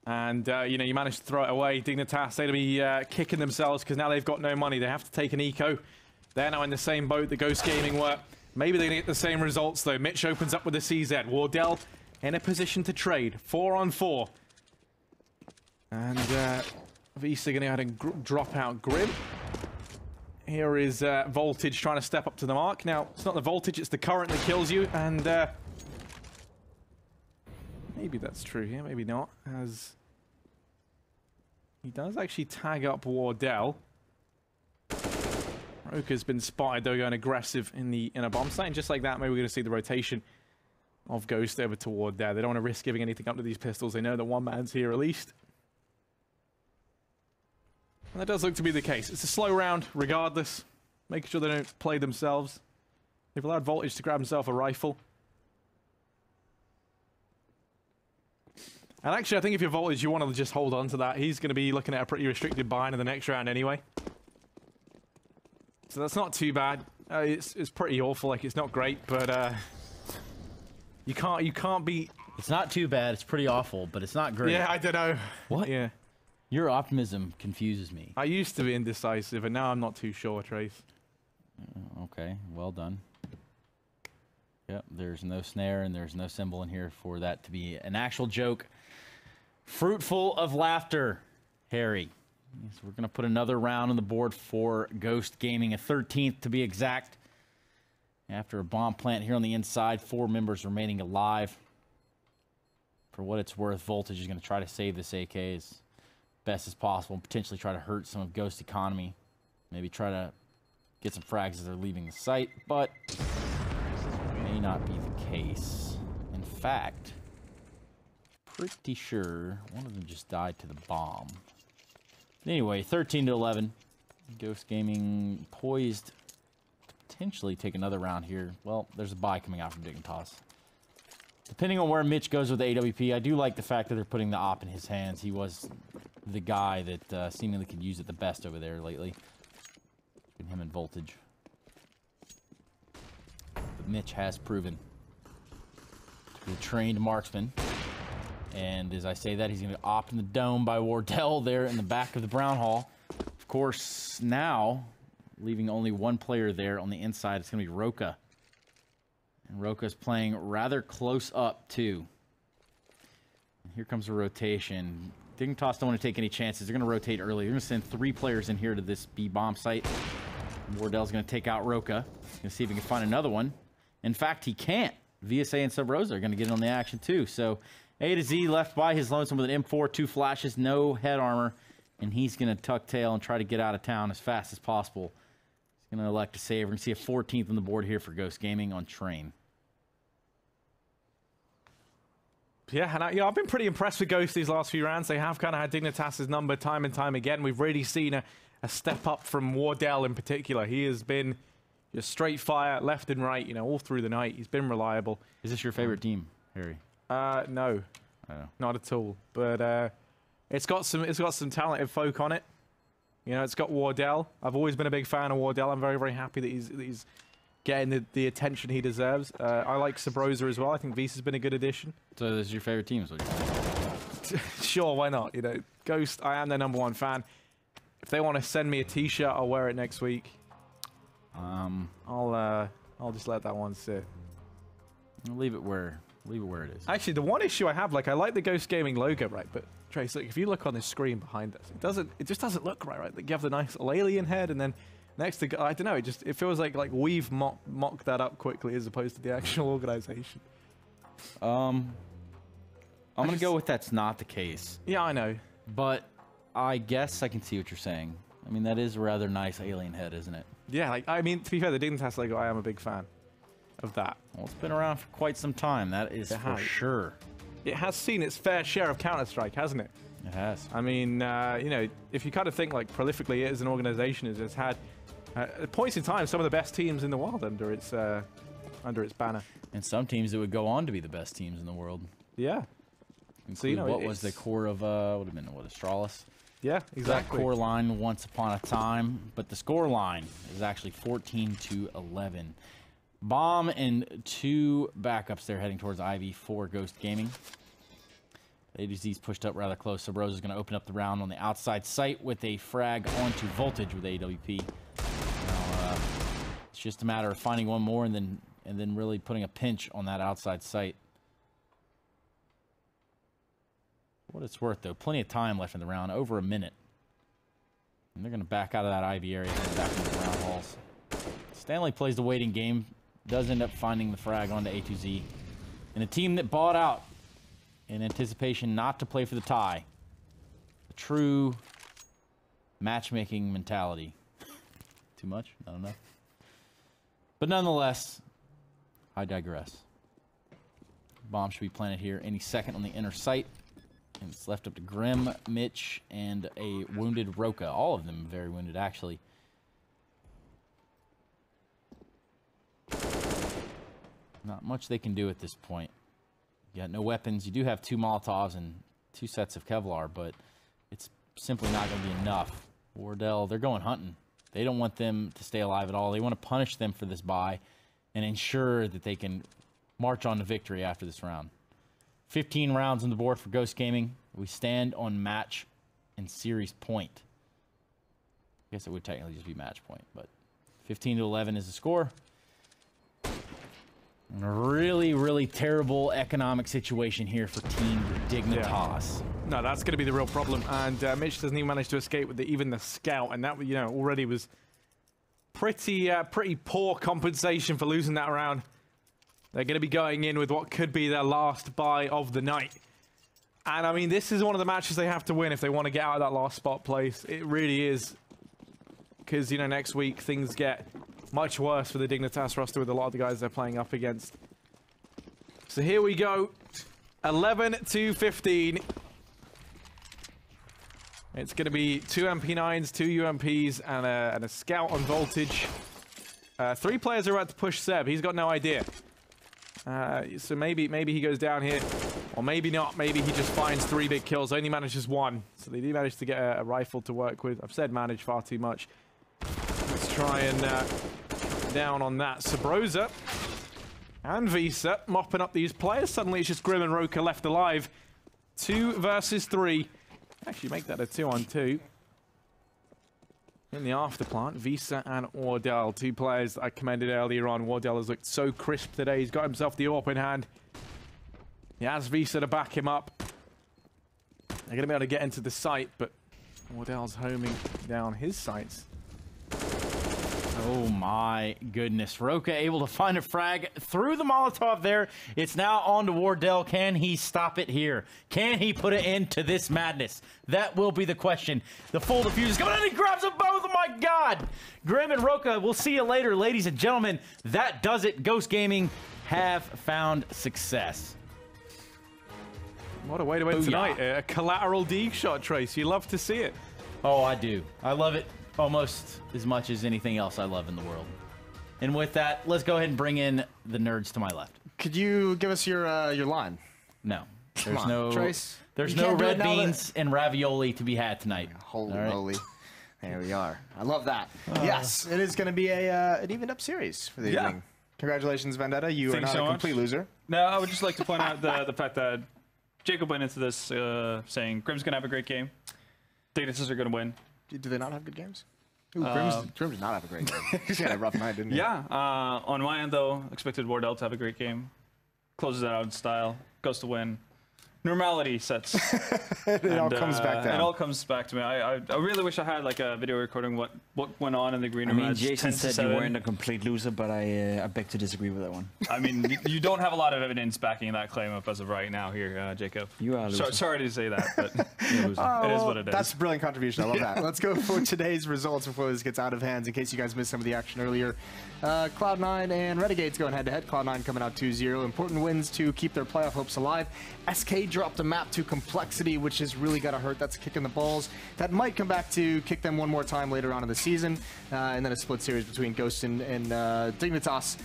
And, you know, you manage to throw it away. Dignitas, they'll be kicking themselves because now they've got no money. They have to take an eco. They're now in the same boat that Ghost Gaming were. Maybe they get the same results, though. Mitch opens up with the CZ. Wardell in a position to trade. 4-on-4. And Visa going to go ahead and drop out Grim. Here is Voltage trying to step up to the mark. Now, it's not the Voltage, it's the current that kills you. And maybe that's true here, maybe not. As he does actually tag up Wardell. Roka's been spotted, though, going aggressive in the inner bomb site. And just like that, maybe we're going to see the rotation of Ghost over toward there. They don't want to risk giving anything up to these pistols. They know that one man's here at least. And that does look to be the case. It's a slow round, regardless. Making sure they don't play themselves. They've allowed Voltage to grab himself a rifle. And actually, I think if you're Voltage, you want to just hold on to that. He's going to be looking at a pretty restricted bind in the next round anyway. So that's not too bad. It's pretty awful. Like, it's not great, but you can't beat. It's not too bad. It's pretty awful, but it's not great. Yeah, I don't know. What? Yeah. Your optimism confuses me. I used to be indecisive, and now I'm not too sure, Trace. Okay, well done. Yep, there's no snare and there's no symbol in here for that to be an actual joke. Fruitful of laughter, Harry. So we're going to put another round on the board for Ghost Gaming, a 13th to be exact. After a bomb plant here on the inside, 4 members remaining alive. For what it's worth, Voltage is going to try to save this AK as best as possible and potentially try to hurt some of Ghost economy. Maybe try to get some frags as they're leaving the site, but may not be the case. In fact, pretty sure one of them just died to the bomb. Anyway, 13-11. Ghost Gaming poised to potentially take another round here. Well, there's a buy coming out from Dignitas. Depending on where Mitch goes with the AWP, I do like the fact that they're putting the op in his hands. He was the guy that seemingly could use it the best over there lately. Him and Voltage. But Mitch has proven to be a trained marksman. And as I say that, he's going to opt in the dome by Wardell there in the back of the Brown Hall. Of course, now, leaving only one player there on the inside, it's going to be Roka. And Roka's playing rather close up, too. And here comes a rotation. Dignitas don't want to take any chances. They're going to rotate early. They're going to send 3 players in here to this B-bomb site. Wardell's going to take out Roka. He's going to see if he can find another one. In fact, he can't. VSA and Sub Rosa are going to get in on the action, too. So A to Z left by his lonesome with an M4, 2 flashes, no head armor. And he's going to tuck tail and try to get out of town as fast as possible. He's going to elect to save. We're going to see a 14th on the board here for Ghost Gaming on Train. Yeah, and I've been pretty impressed with Ghost these last few rounds. They have kind of had Dignitas' number time and time again. We've really seen a step up from Wardell in particular. He has been just straight fire, left and right, all through the night. He's been reliable. Is this your favorite team, Harry? No, not at all. But it's got some talented folk on it. It's got Wardell. I've always been a big fan of Wardell. I'm very, very happy that he's getting the attention he deserves. I like Sabrosa as well. I think Visa's been a good addition. So this is your favorite team? Sure, why not? Ghost, I am their #1 fan. If they want to send me a T-shirt, I'll wear it next week. I'll just let that one sit. I'll leave it where it is. Actually, the one issue I have, I like the Ghost Gaming logo, right? But Trace, look, if you look on the screen behind us, it just doesn't look right? Like, you have the nice little alien head, and then next to, I don't know, it feels like we've mocked that up quickly as opposed to the actual organization. I'm gonna go with that's not the case. Yeah, I know. But I guess I can see what you're saying. I mean, that is a rather nice alien head, isn't it? Yeah, I mean, to be fair, the Dignitas logo, I am a big fan of that. Well, it's been around for quite some time. That is for sure. It has seen its fair share of Counter-Strike, hasn't it? It has. I mean, if you kind of think prolifically it as an organization, it has had at points in time some of the best teams in the world under its banner. And some teams that would go on to be the best teams in the world. Yeah. So what was the core of would have been Astralis? Yeah, exactly. That core line once upon a time, but the score line is actually 14-11. Bomb and 2 backups there heading towards IV for Ghost Gaming. ADZ's pushed up rather close, so Rose is going to open up the round on the outside site with a frag onto Voltage with AWP. Now, it's just a matter of finding one more and then really putting a pinch on that outside site. For what it's worth, though, plenty of time left in the round, over a minute. And they're going to back out of that IV area and back into the round halls. Stanley plays the waiting game, does end up finding the frag onto A2Z. And a team that bought out in anticipation not to play for the tie. A true matchmaking mentality. Too much? I don't know. But nonetheless, I digress. Bomb should be planted here any second on the inner site. And it's left up to Grim, Mitch, and a wounded Roka. All of them very wounded, actually. Not much they can do at this point. You got no weapons. You do have 2 Molotovs and 2 sets of Kevlar, but it's simply not going to be enough. Wardell, they're going hunting. They don't want them to stay alive at all. They want to punish them for this bye and ensure that they can march on to victory after this round. 15 rounds on the board for Ghost Gaming. We stand on match and series point. I guess it would technically just be match point, but 15-11 is the score. And a really, really terrible economic situation here for Team Dignitas. Yeah. No, that's going to be the real problem. And Mitch doesn't even manage to escape with even the scout, and that already was pretty poor compensation for losing that round. They're going to be going in with what could be their last bye of the night. And I mean, this is one of the matches they have to win if they want to get out of that last spot place. It really is. Because, next week things get much worse for the Dignitas roster with a lot of the guys they're playing up against. So here we go. 11-15. It's going to be 2 MP9s, 2 UMPs, and a scout on Voltage. 3 players are about to push Seb. He's got no idea. So maybe he goes down here, or maybe not. Maybe he just finds 3 big kills, only manages 1. So they do manage to get a rifle to work with. I've said manage far too much. Let's try and down on that. Sabrosa and Visa mopping up these players. Suddenly it's just Grim and Roka left alive. 2 versus 3. Actually make that a 2-on-2. In the afterplant, Visa and Wardell, 2 players that I commended earlier on. Wardell has looked so crisp today. He's got himself the AWP in hand. He has Visa to back him up. They're going to be able to get into the site, but Wardell's homing down his sights. Oh my goodness. Roka able to find a frag through the Molotov there. It's now on to Wardell. Can he stop it here? Can he put an end to this madness? That will be the question. The full defuse is coming in. He grabs them both. Oh my God. Grim and Roka, we'll see you later, ladies and gentlemen. That does it. Ghost Gaming have found success. What a way to win tonight. A collateral D shot, Trace. You love to see it. Oh, I do. I love it almost as much as anything else I love in the world. And with that, let's go ahead and bring in the nerds to my left. Could you give us your line? No. There's no Trace. There's no red beans and ravioli to be had tonight. Holy moly. There we are. I love that. Yes, it is going to be an evened up series for the evening. Congratulations, Vendetta. You are not a complete loser. No, I would just like to point out the fact that Jacob went into this saying Grim's going to have a great game. Dignitas are going to win. Do they not have good games? Ooh, Grim did not have a great game. He had a rough night, didn't he? Yeah. On my end, though, expected Wardell to have a great game. Closes it out in style. Goes to win. Normality sets. It all comes back down. It all comes back to me. I really wish I had like a video recording what went on in the green room. I mean, Jason said you weren't a complete loser, but I beg to disagree with that one. I mean, you don't have a lot of evidence backing that claim up as of right now here, Jacob. You are a loser. Sorry to say that, but you're a loser. It is what it is. That's a brilliant contribution. I love that. Let's go for today's results before this gets out of hands, in case you guys missed some of the action earlier. Cloud9 and Renegades going head-to-head. Cloud9 coming out 2-0. Important wins to keep their playoff hopes alive. SK dropped a map to Complexity, which has really got to hurt. That's kicking the balls. That might come back to kick them one more time later on in the season. And then a split series between Ghost and Dignitas,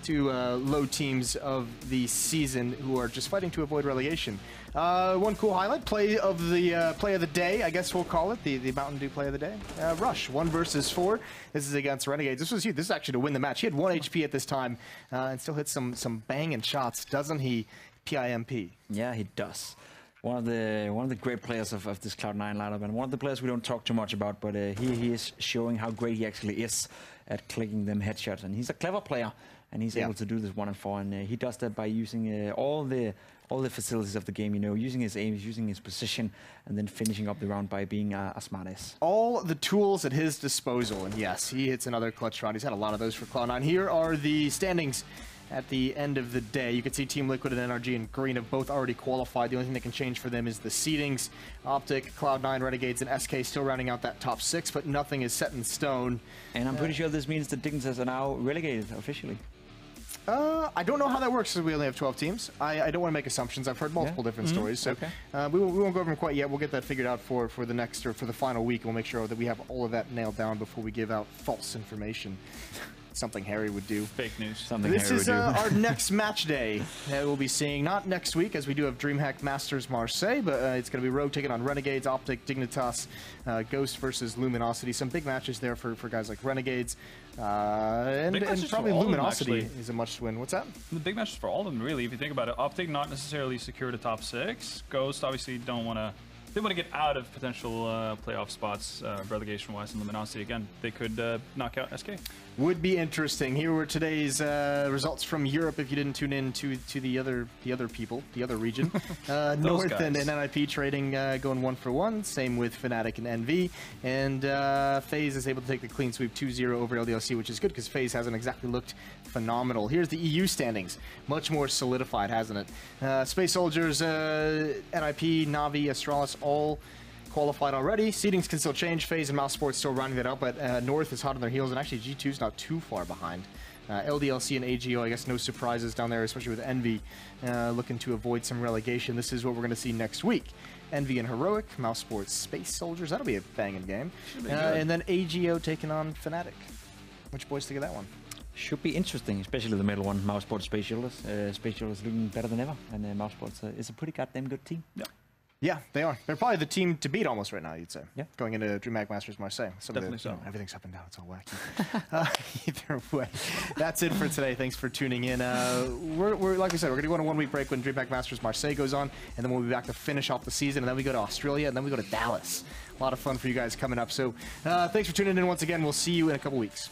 two low teams of the season who are just fighting to avoid relegation. One cool highlight, play of the day, I guess we'll call it, the Mountain Dew play of the day. Rush, 1 versus 4. This is against Renegades. This was huge. This is actually to win the match. He had 1 HP at this time and still hit some banging shots, doesn't he? PIMP. Yeah, he does. One of the great players of this Cloud9 lineup, and one of the players we don't talk too much about, but he is showing how great he actually is at clicking them headshots. And he's a clever player, and he's able to do this 1 and 4, and he does that by using all the facilities of the game, you know, using his aim, using his position, and then finishing up the round by being a smartass. All the tools at his disposal, and yes, he hits another clutch shot. He's had a lot of those for Cloud9. Here are the standings at the end of the day. You can see Team Liquid and NRG and Green have both already qualified. The only thing that can change for them is the seedings. Optic, Cloud9, Renegades, and SK still rounding out that top 6, but nothing is set in stone. And I'm pretty sure this means the Dignitas are now relegated officially. I don't know how that works because we only have 12 teams. I don't want to make assumptions. I've heard multiple different stories, so we won't go over them quite yet. We'll get that figured out for the next, or for the final week. We'll make sure that we have all of that nailed down before we give out false information. Something Harry would do. Fake news. Something this Harry is would do. Our next match day that we'll be seeing, not next week, as we do have DreamHack Masters Marseille, but it's going to be Rogue taking on Renegades, Optic, Dignitas, Ghost versus Luminosity. Some big matches there for guys like Renegades. And probably Luminosity is a much win. What's that? The big matches for all of them, really, if you think about it. Optic not necessarily secured a top 6. Ghost obviously don't want to... They want to get out of potential playoff spots, relegation-wise, and Luminosity. Again, they could knock out SK. Would be interesting. Here were today's results from Europe. If you didn't tune in to the other people, the other region, North and NIP trading going 1 for 1. Same with Fnatic and NV, and FaZe is able to take the clean sweep 2-0 over LDLC, which is good because FaZe hasn't exactly looked phenomenal. Here's the EU standings, much more solidified, hasn't it? Space Soldiers, NIP, Navi, Astralis, all qualified already. Seedings can still change. FaZe and Mouse Sports still rounding that up, but North is hot on their heels, and actually G2's not too far behind. LDLC and AGO, I guess no surprises down there, especially with Envy looking to avoid some relegation. This is what we're going to see next week. Envy and Heroic, Mouse Sports, Space Soldiers. That'll be a banging game. And then AGO taking on Fnatic. Which boys think of that one? Should be interesting, especially the middle one, Mouse Sports, Space Shielders. Space Shielders looking better than ever, and Mouse Sports is a pretty goddamn good team. Yeah. Yeah, they are. They're probably the team to beat almost right now, you'd say. Yeah. Going into DreamHack Masters Marseille. Definitely so. Everything's up and down. It's all wacky. Either way, that's it for today. Thanks for tuning in. We're like we said, we're going to go on a 1-week break when DreamHack Masters Marseille goes on, and then we'll be back to finish off the season, and then we go to Australia, and then we go to Dallas. A lot of fun for you guys coming up. So thanks for tuning in once again. We'll see you in a couple weeks.